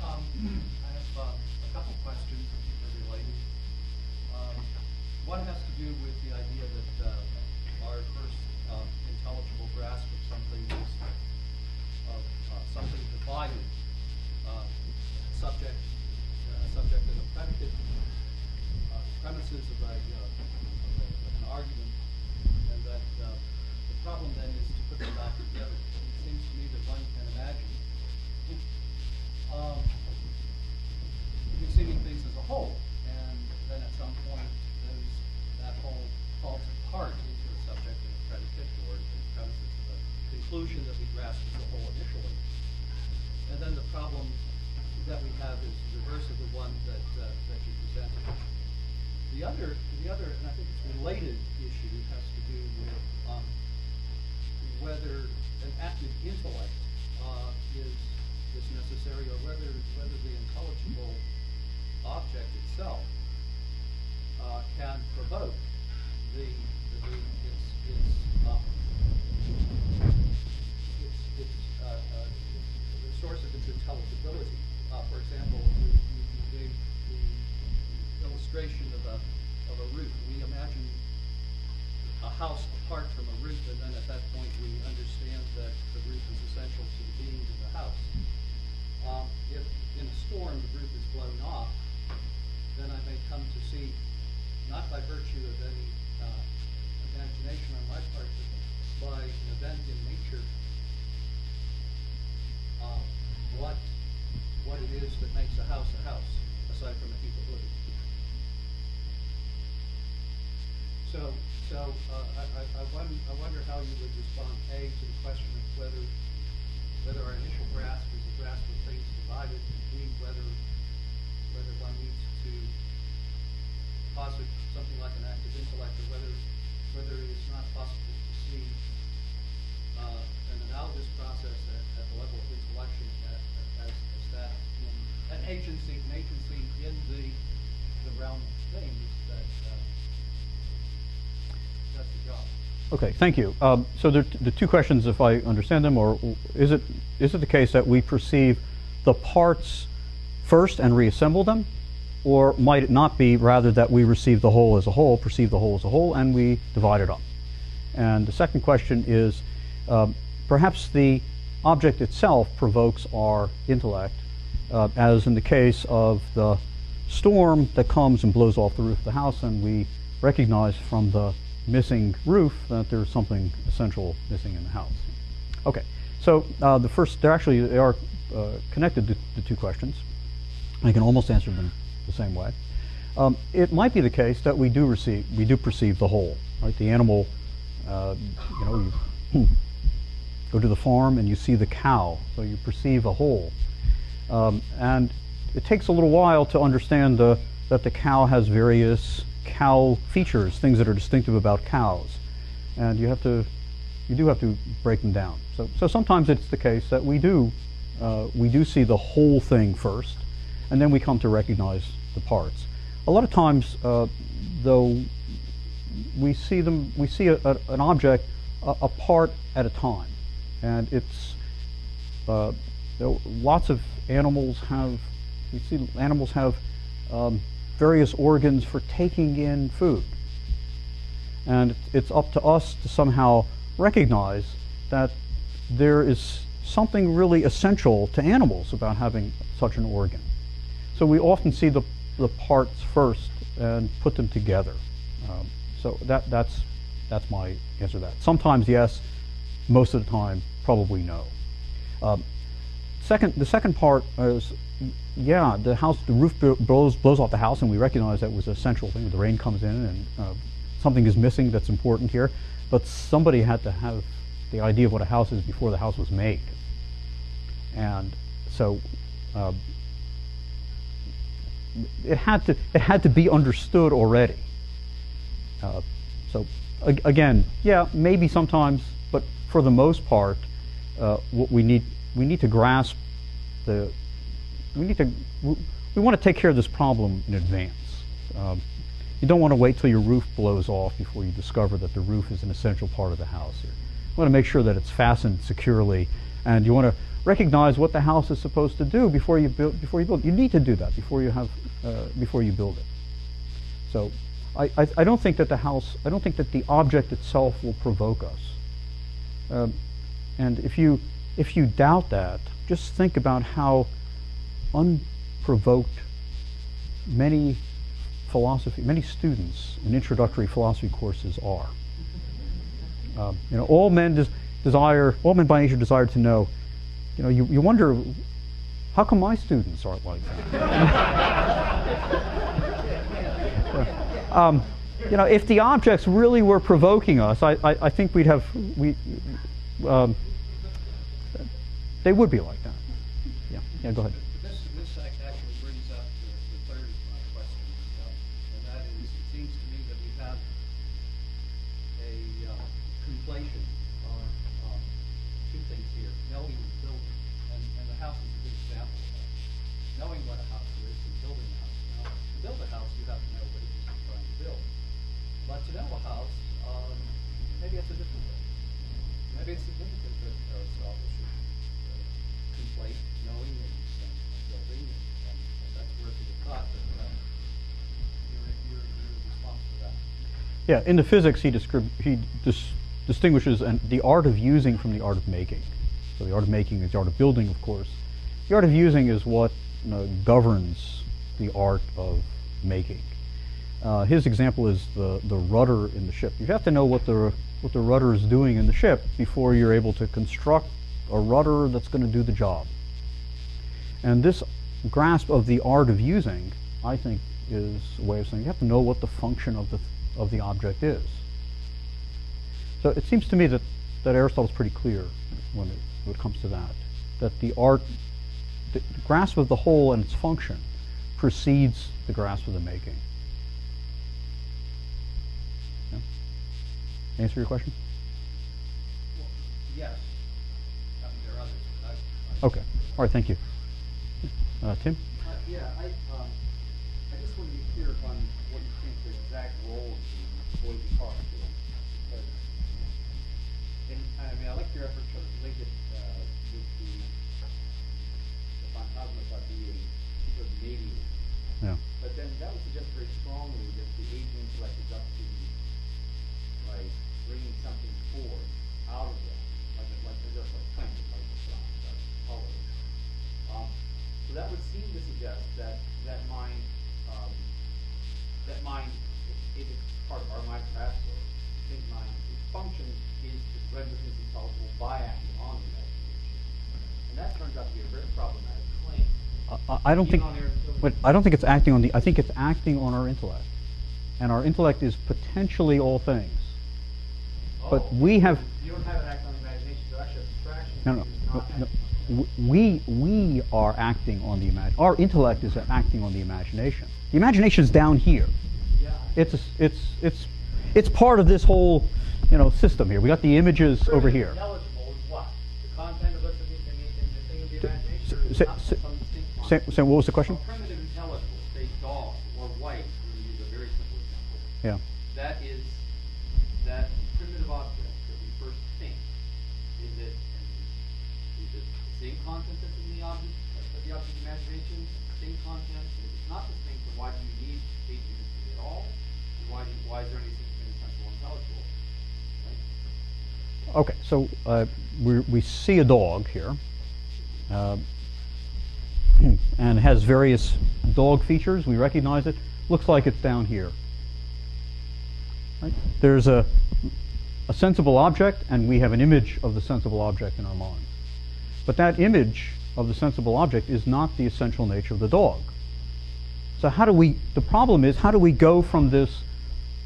Speaker 2: I have a couple questions that are related. One has to do with the idea that our first intelligible grasp of something is something divided, subject and a predicate, premises of an argument, and that the problem then is to put them back together. It seems to me that one can imagine conceiving things as a whole, and then at some point that whole falls apart into a subject and a predicate, or the premises of a conclusion that we grasp as a whole initially. And then the problem that we have is the reverse of the one that you presented. The other, and I think it's related issue, has to do with whether an active intellect is necessary, or whether the intelligible object itself can provoke the source of its intelligibility. For example, you gave the illustration of a roof. We imagine a house apart from a roof, and then at that point we understand that the roof is essential to the being of the house. If in a storm the roof is blown off, then I may come to see, not by virtue of any imagination on my part, but by an event in nature, what it is that makes a house, aside from a heap of wood. So I wonder how you would respond, A, to the question of whether our initial grasp is a grasp of things divided, and B, whether one needs to posit something like an active intellect, or whether it is not possible to see an analogous process at the level of intellection as that an agency in the realm of things that's the job.
Speaker 1: Okay, thank you. So the two questions, if I understand them, or is it the case that we perceive the parts first and reassemble them, or might it not be rather that we receive the whole as a whole, perceive the whole as a whole, and we divide it up? And the second question is, perhaps the object itself provokes our intellect, as in the case of the storm that comes and blows off the roof of the house, and we recognize from the missing roof that there's something essential missing in the house. Okay, so they are connected, the two questions. I can almost answer them the same way. It might be the case that we do perceive the whole, right? The animal, you go to the farm and you see the cow, so you perceive a whole. And it takes a little while to understand that the cow has various cow features, things that are distinctive about cows, and you do have to break them down. So sometimes it's the case that we do see the whole thing first, and then we come to recognize the parts. A lot of times, though, we see an object a part at a time, and it's Lots of animals have, we see animals have various organs for taking in food. And it's up to us to somehow recognize that there is something really essential to animals about having such an organ. So we often see the parts first and put them together. So that's my answer to that. Sometimes yes, most of the time probably no. The second part is, yeah, the roof blows off the house, and we recognize that was an essential thing. The rain comes in, and something is missing that's important here. But somebody had to have the idea of what a house is before the house was made, and so it had to be understood already. So again, yeah, maybe sometimes, but for the most part, what we need to grasp we want to take care of this problem in advance. You don't want to wait till your roof blows off before you discover that the roof is an essential part of the house here. You want to make sure that it's fastened securely, and you want to recognize what the house is supposed to do before you build. You need to do that before you build it. So I don't think that the object itself will provoke us. And if you doubt that, just think about how unprovoked many students in introductory philosophy courses are. All men by nature desire to know. You wonder, how come my students aren't like that? If the objects really were provoking us, I think they would be like that. Yeah, go ahead.
Speaker 2: This actually brings up the third of my question, and that is, it seems to me that we have a conflation of two things here: knowing and building, and the house is a good example of that. Knowing what a house is and building a house. Now, to build a house, you have to know what it is you're trying to build. But to know a house, maybe it's a different way. Maybe it's significant that Aristotle should conflate knowing and building, and that's worth the thought. But your response to that?
Speaker 1: Yeah, in the physics, he distinguishes the art of using from the art of making. So the art of making is the art of building, of course. The art of using is what governs the art of making. His example is the rudder in the ship. You have to know what the rudder is doing in the ship before you're able to construct a rudder that's going to do the job. And this grasp of the art of using, I think, is a way of saying you have to know what the function of the object is. So it seems to me that Aristotle's pretty clear when it comes to that the grasp of the whole and its function precedes the grasp of the making. Yeah? Answer your question?
Speaker 2: Well, yes. I mean, there are others, but
Speaker 1: Okay. All right, thank you. Tim?
Speaker 3: Yeah, I just want to be clear on what you think the exact role of the employee cost is. I like your effort to link it with the phantasma being sort of medium.
Speaker 1: Yeah.
Speaker 3: But then that would suggest very strongly that the age intellect is up to bringing something forth out of that, like just like plant, like the sun, that's colors. So that would seem to suggest that mind, if it's part of our mind, perhaps, or think mind, its function is to render things intelligible by acting on the imagination, and that turns out to be a very problematic claim.
Speaker 1: I don't think it's acting on I think it's acting on our intellect, and our intellect is potentially all things. But we have.
Speaker 3: You don't have it act on the imagination, so actually abstraction
Speaker 1: No.
Speaker 3: is not acting.
Speaker 1: We are acting on the imagination. Our intellect is acting on the imagination. The imagination is down here.
Speaker 3: Yeah.
Speaker 1: It's part of this whole system here. We got the images over here.
Speaker 3: Intelligible is what? The content of what's in the thing of the imagination? Or is it not some distinct
Speaker 1: Say, what was the question?
Speaker 3: A primitive intelligible, say dog or white, to use a very simple example.
Speaker 1: Yeah.
Speaker 3: That is that primitive object that we first think. Is it the same content that's in the object's imagination, distinct content? If it's not distinct, then why do you need a unity at all? And why is there any such thing as sensible and intelligible? Right?
Speaker 1: Okay, so we see a dog here, and has various dog features. We recognize it. Looks like it's down here. Right? There's a sensible object, and we have an image of the sensible object in our minds. But that image of the sensible object is not the essential nature of the dog. So the problem is, how do we go from this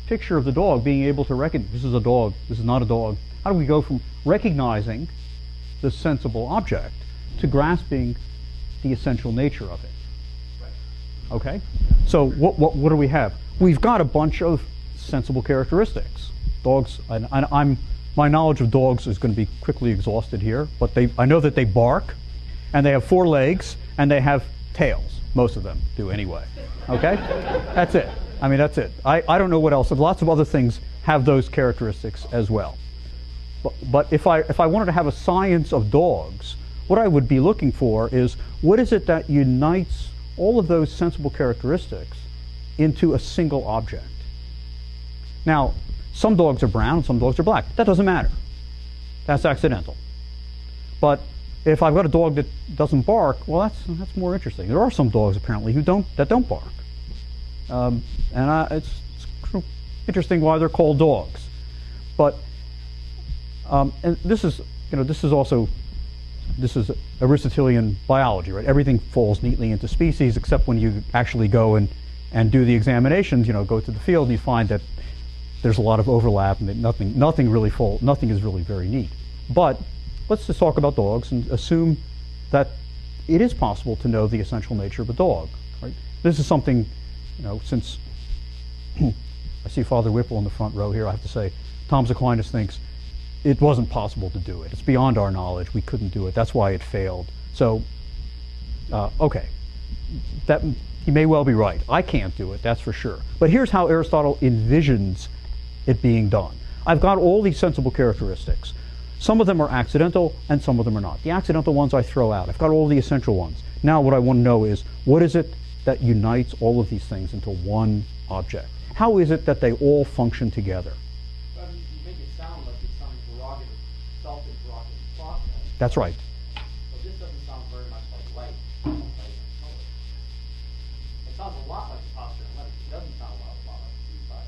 Speaker 1: picture of the dog being able to recognize, this is a dog, this is not a dog, how do we go from recognizing the sensible object to grasping the essential nature of it?
Speaker 3: Right.
Speaker 1: Okay? So what do we have? We've got a bunch of sensible characteristics. Dogs, and my knowledge of dogs is going to be quickly exhausted here, but I know that they bark, and they have 4 legs, and they have tails. Most of them do anyway. Okay? That's it. I mean, that's it. I don't know what else. Lots of other things have those characteristics as well. But if I wanted to have a science of dogs, what I would be looking for is, what is it that unites all of those sensible characteristics into a single object? Now, some dogs are brown, some dogs are black. That doesn't matter. That's accidental. But if I've got a dog that doesn't bark, well, that's more interesting. There are some dogs apparently that don't bark, and it's interesting why they're called dogs. But and this is Aristotelian biology, right? Everything falls neatly into species, except when you actually go and do the examinations. Go to the field and you find that there's a lot of overlap, and that nothing is really very neat. But let's just talk about dogs and assume that it is possible to know the essential nature of a dog. Right? This is something, since I see Father Whipple in the front row here, I have to say, Thomas Aquinas thinks it wasn't possible to do it. It's beyond our knowledge. We couldn't do it. That's why it failed. So, okay, he may well be right. I can't do it, that's for sure. But here's how Aristotle envisions it being done. I've got all these sensible characteristics. Some of them are accidental, and some of them are not. The accidental ones I throw out. I've got all the essential ones. Now what I want to know is, what is it that unites all of these things into one object? How is it that they all function together?
Speaker 3: You make it sound like it's some interrogative, self-interrogative process.
Speaker 1: That's right.
Speaker 3: But this doesn't sound very much like light. It sounds a lot like the posture and light. It doesn't sound a lot like 3, 5, 3,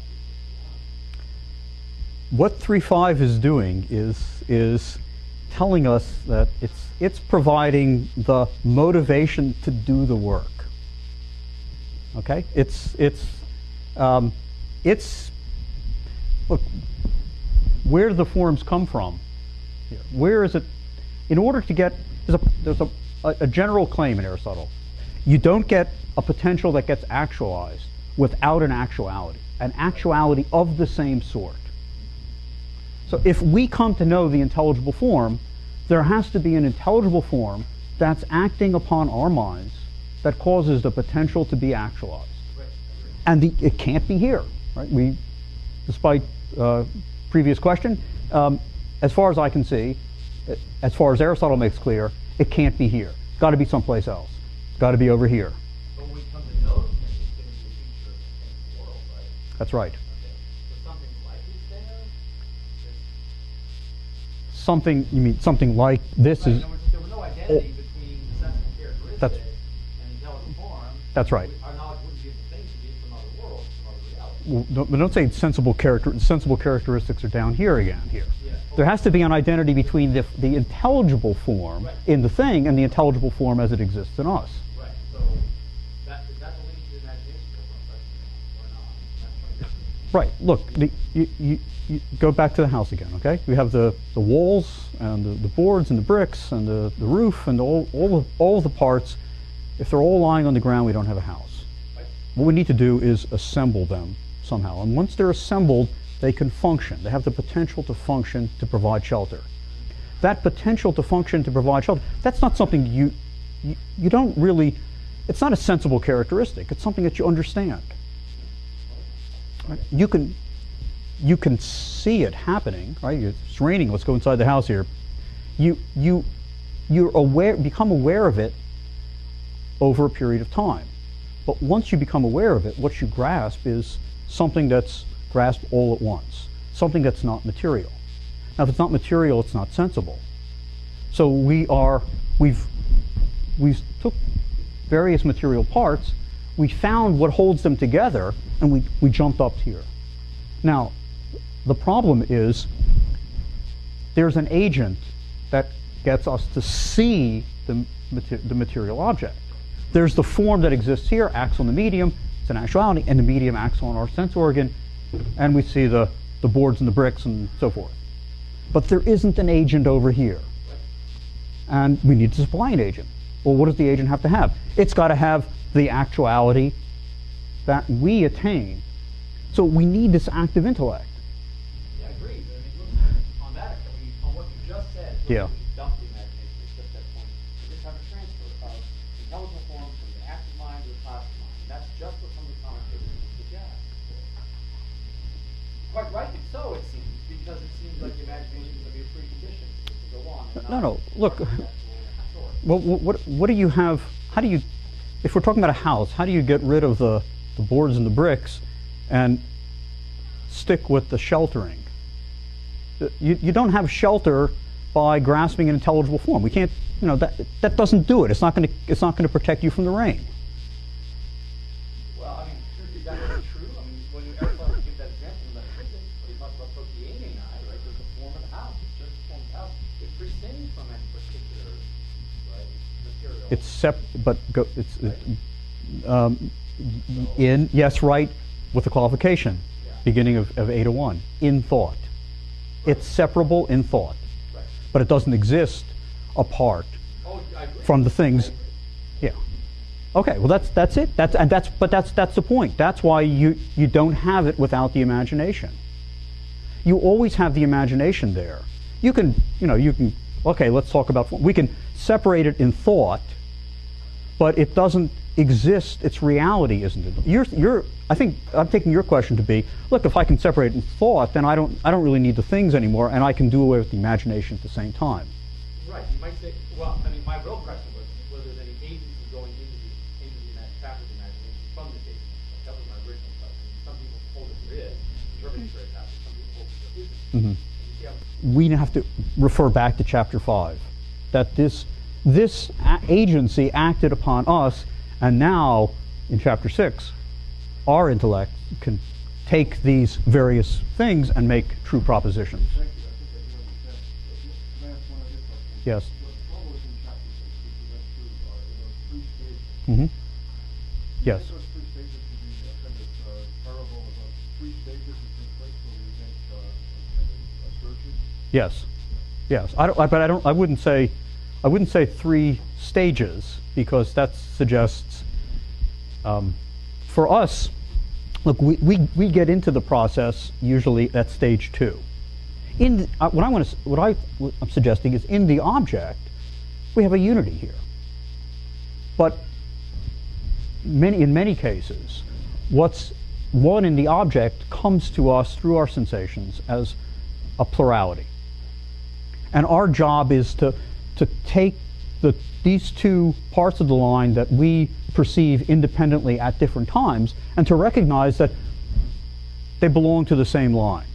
Speaker 3: 6, 1.
Speaker 1: What 3.5 is doing is telling us that it's providing the motivation to do the work. Okay, look, where do the forms come from? Here. Where is it? In order to get, there's a general claim in Aristotle. You don't get a potential that gets actualized without an actuality of the same sort. So if we come to know the intelligible form, there has to be an intelligible form that's acting upon our minds that causes the potential to be actualized. And it can't be here, right? Despite previous question, as far as I can see, as far as Aristotle makes clear, it can't be here. It's got to be someplace else. It's got to be over here.
Speaker 3: But when we come to know things, it's going to be a feature of the world, right?
Speaker 1: That's right.
Speaker 3: Okay. So something like is there?
Speaker 1: Something, you mean something like this
Speaker 3: Right,
Speaker 1: is...
Speaker 3: there was no identity between the sensible characteristic and intelligent form.
Speaker 1: That's right.
Speaker 3: Our knowledge wouldn't be the thing to be from other worlds, from other realities.
Speaker 1: Well, don't say sensible characteristics are down here again. Here,
Speaker 3: Yeah.
Speaker 1: there has to be an identity between the intelligible form
Speaker 3: Right.
Speaker 1: in the thing and the intelligible form as it exists in us.
Speaker 3: Right. So is that the link to the imagination or not? That's
Speaker 1: Right. Look, you go back to the house again. Okay, we have the walls and the boards and the bricks and the roof and all the parts. If they're all lying on the ground, we don't have a house.
Speaker 3: Right.
Speaker 1: What we need to do is assemble them somehow. And once they're assembled, they can function. They have the potential to function to provide shelter. That potential to function to provide shelter, that's not something you don't really, it's not a sensible characteristic. It's something that you understand. Right? You can see it happening, right? It's raining, let's go inside the house here. You you become aware of it over a period of time. But once you become aware of it, what you grasp is something that's grasped all at once, something that's not material. Now, if it's not material, it's not sensible. So we've took various material parts, we found what holds them together, and we jumped up here. Now, the problem is there's an agent that gets us to see the material object. There's the form that exists here, acts on the medium, it's an actuality, and the medium acts on our sense organ, and we see the boards and the bricks and so forth. But there isn't an agent over here. And we need to supply an agent. Well, what does the agent have to have? It's got to have the actuality that we attain. So we need this active intellect.
Speaker 3: Yeah, I agree. But I mean, look, on that, on what you just said,
Speaker 1: yeah.
Speaker 3: You dump the imagination, it's just that point. You just have a transfer of intelligible forms from the active mind to the passive mind. And that's just what some of the commentators would suggest. Quite rightly so, it seems, because it seems like the imagination is going to be a precondition to go on.
Speaker 1: No, look. Well, what do you have? How do you, if we're talking about a house, how do you get rid of the boards and the bricks and stick with the sheltering? You don't have shelter by grasping an intelligible form. We can't, that doesn't do it. It's not going to protect you from the rain.
Speaker 3: Well, I mean, is that really true? I mean, when Aristotle gives that example in metaphysics, he talks about proteaneai, right? There's the form of the house. It's just the form of the house. It prescinds from any particular, right, material.
Speaker 1: Yes, right, with the qualification, beginning of Eta 1, in thought. Right. It's separable in thought, right. But it doesn't exist apart from the things. Yeah. Okay. Well, that's it. That's the point. That's why you don't have it without the imagination. You always have the imagination there. You can. Okay, let's talk about. We can separate it in thought, but it doesn't exist. Its reality isn't it? I think I'm taking your question to be, look, if I can separate it in thought, then I don't really need the things anymore, and I can do away with the imagination at the same time.
Speaker 3: Right. You might say, well, I mean, my real question was whether there's any agency going into the faculty of imagination from the case. That was my original question. Some people hold that there is. Interpreters very happy. Some people hold that there isn't.
Speaker 1: Mm-hmm. We have to refer back to chapter 5, that this agency acted upon us, and now in chapter 6, our intellect can take these various things and make true propositions.
Speaker 4: Thank you. I think I do understand. Can I ask one other question?
Speaker 1: Yes.
Speaker 4: The trouble is in chapter 6, which we went through, in those 3 stages.
Speaker 1: Mm-hmm. Yes.
Speaker 4: Those 3 stages to be a kind of parable of 3 stages that take place where we make kind of assertions.
Speaker 1: Yes. Yes. I wouldn't say 3 stages, because that suggests, for us, look, we get into the process usually at stage 2. What I'm suggesting is, in the object, we have a unity here. But in many cases, what's one in the object comes to us through our sensations as a plurality. And our job is to take these 2 parts of the line that we perceive independently at different times, and to recognize that they belong to the same line.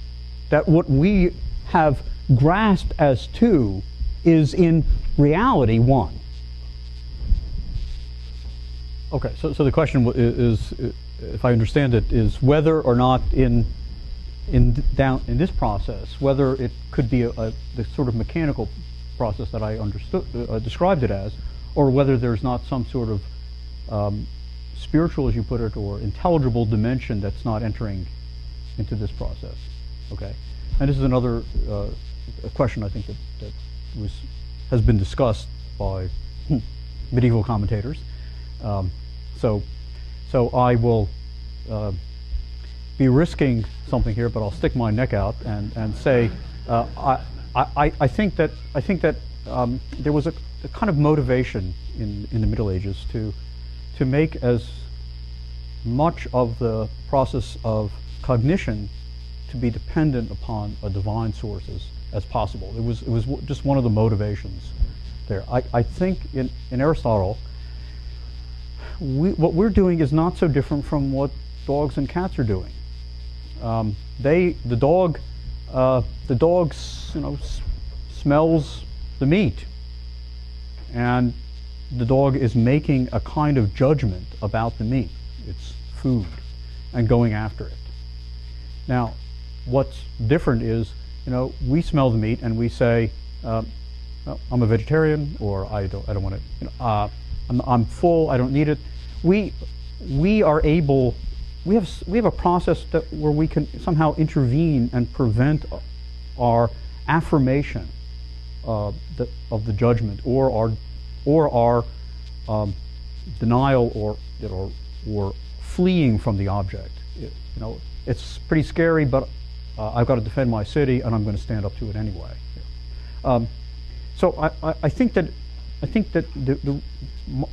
Speaker 1: That what we have grasped as 2 is in reality 1. Okay, so the question is, if I understand it, is whether or not in this process, whether it could be the sort of mechanical process that I described it as, or whether there's not some sort of spiritual, as you put it, or intelligible dimension that's not entering into this process. Okay, and this is another question I think that has been discussed by medieval commentators. So I will be risking something here, but I'll stick my neck out and say I think that there was a kind of motivation in the Middle Ages to make as much of the process of cognition to be dependent upon a divine source as possible. It was just one of the motivations there. I think in Aristotle, what we're doing is not so different from what dogs and cats are doing. The dog smells the meat, and the dog is making a kind of judgment about the meat, its food, and going after it. Now, what's different is, we smell the meat and we say, well, I'm a vegetarian, or I don't want to. I'm full. I don't need it. We are able. We have a process where we can somehow intervene and prevent our affirmation of the judgment, or our denial, or fleeing from the object. It's pretty scary, but I've got to defend my city, and I'm going to stand up to it anyway. So I think that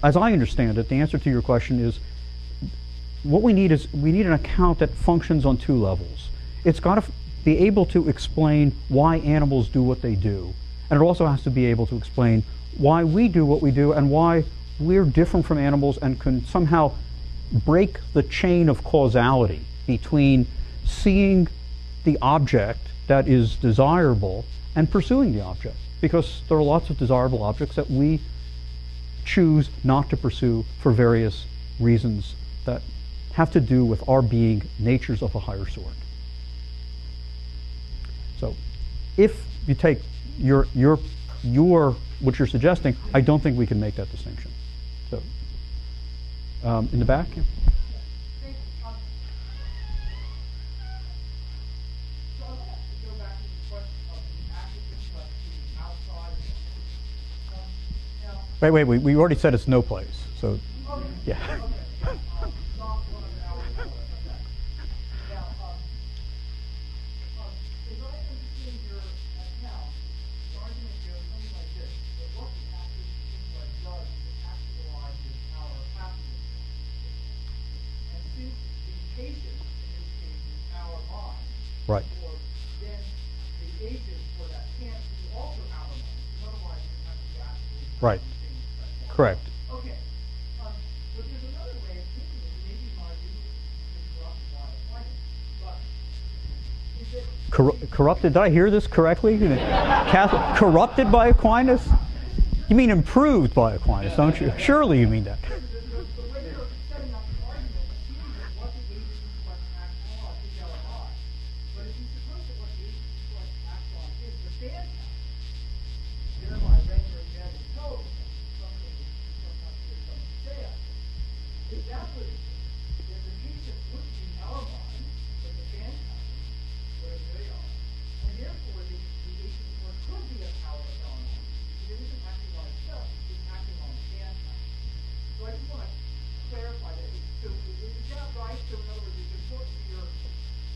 Speaker 1: as I understand it, the answer to your question is, what we need an account that functions on two levels. It's got to be able to explain why animals do what they do, and it also has to be able to explain why we do what we do and why we're different from animals, and can somehow break the chain of causality between seeing the object that is desirable and pursuing the object. Because there are lots of desirable objects that we choose not to pursue for various reasons that have to do with our being natures of a higher sort. So if you take your what you're suggesting, I don't think we can make that distinction. So in the back? Yeah. Wait, we already said it's no place, so, yeah. Right. Right. Correct.
Speaker 5: Okay. But there's another way of thinking it. Maybe my view is corrupted by Aquinas. But is it
Speaker 1: corrupted? Did I hear this correctly? Corrupted by Aquinas? You mean improved by Aquinas, don't you? Surely you mean that.
Speaker 5: the way you're setting up the argument assumes that what the agent intellect acts on is LMI. But if you suppose that what the agent intellect acts on is the phantasm, thereby rendering that intelligible, something if that were the case, then the agent would be our mind, but the phantasm, whatever they are. And therefore, the agent could be a power of our mind, because it isn't acting on itself, it's acting on the phantasm. So I just want to clarify that. So is that right? So in other words, it's important to your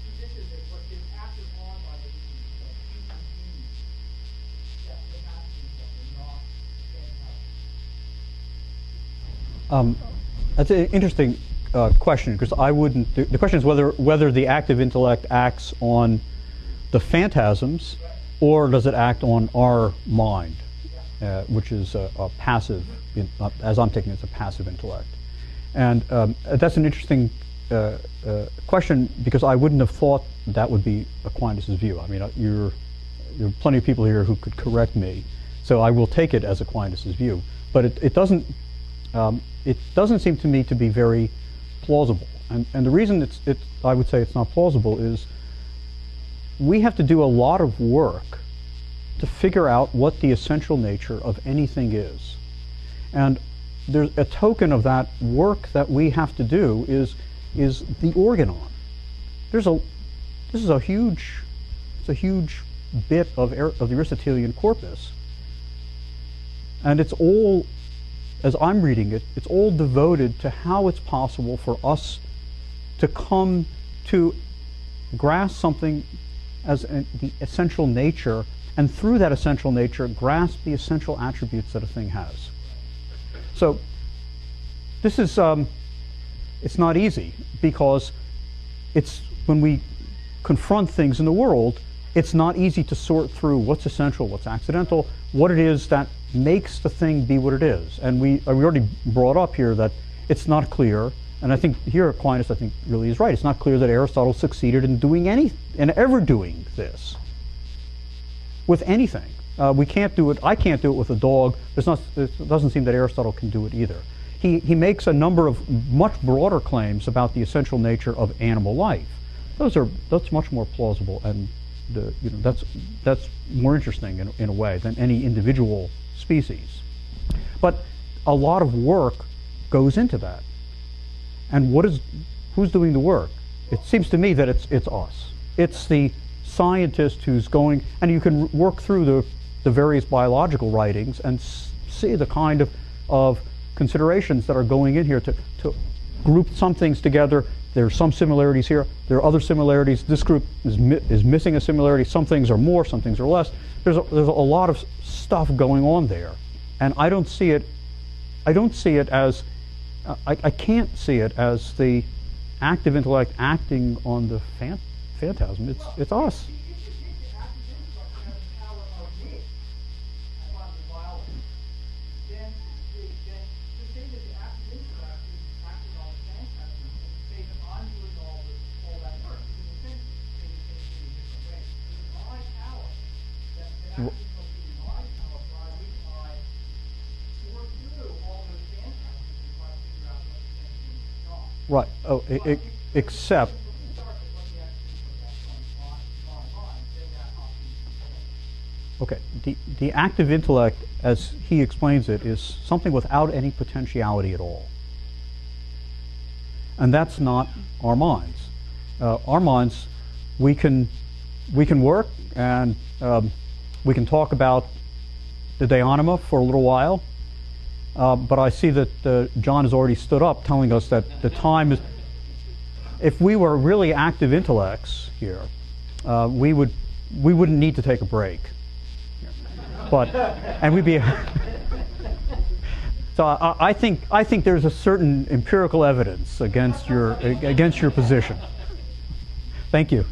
Speaker 5: position that what is acted on by the agent is like inconvenient, that capacity stuff and not phantasm.
Speaker 1: That's an interesting question, because I wouldn't. The question is whether the active intellect acts on the phantasms, or does it act on our mind, which is a passive. As I'm taking it, it's a passive intellect, and that's an interesting question, because I wouldn't have thought that would be Aquinas' view. I mean, there are plenty of people here who could correct me, so I will take it as Aquinas' view. But it doesn't seem to me to be very plausible. And the reason I would say it's not plausible is we have to do a lot of work to figure out what the essential nature of anything is. And there's a token of that work that we have to do is the organon. This is a huge bit of the Aristotelian corpus. And it's all, as I'm reading it, it's all devoted to how it's possible for us to come to grasp something as the essential nature, and through that essential nature, grasp the essential attributes that a thing has. So this is, it's not easy, because it's, when we confront things in the world, it's not easy to sort through what's essential, what's accidental, what it is that makes the thing be what it is. And we already brought up here that it's not clear, and I think here Aquinas, I think, really is right. It's not clear that Aristotle succeeded in doing ever doing this with anything. We can't do it. I can't do it with a dog. It doesn't seem that Aristotle can do it either. He makes a number of much broader claims about the essential nature of animal life. That's much more plausible, and that's more interesting in a way than any individual species. But a lot of work goes into that. And who's doing the work? It seems to me that it's us. It's the scientist who's going, and you can work through the various biological writings and see the kind of considerations that are going in here to group some things together. There are some similarities here. There are other similarities. This group is missing a similarity. Some things are more, some things are less. There's a lot of stuff going on there, and I don't see it as I can't see it as the active intellect acting on the phantasm. It's us. Right. Oh, except. Okay. The active intellect, as he explains it, is something without any potentiality at all, and that's not our minds. Our minds, we can work, and we can talk about the Anima for a little while. But I see that John has already stood up telling us that the time is, if we were really active intellects here, we wouldn't need to take a break. And we'd be, so I think there's a certain empirical evidence against your position. Thank you.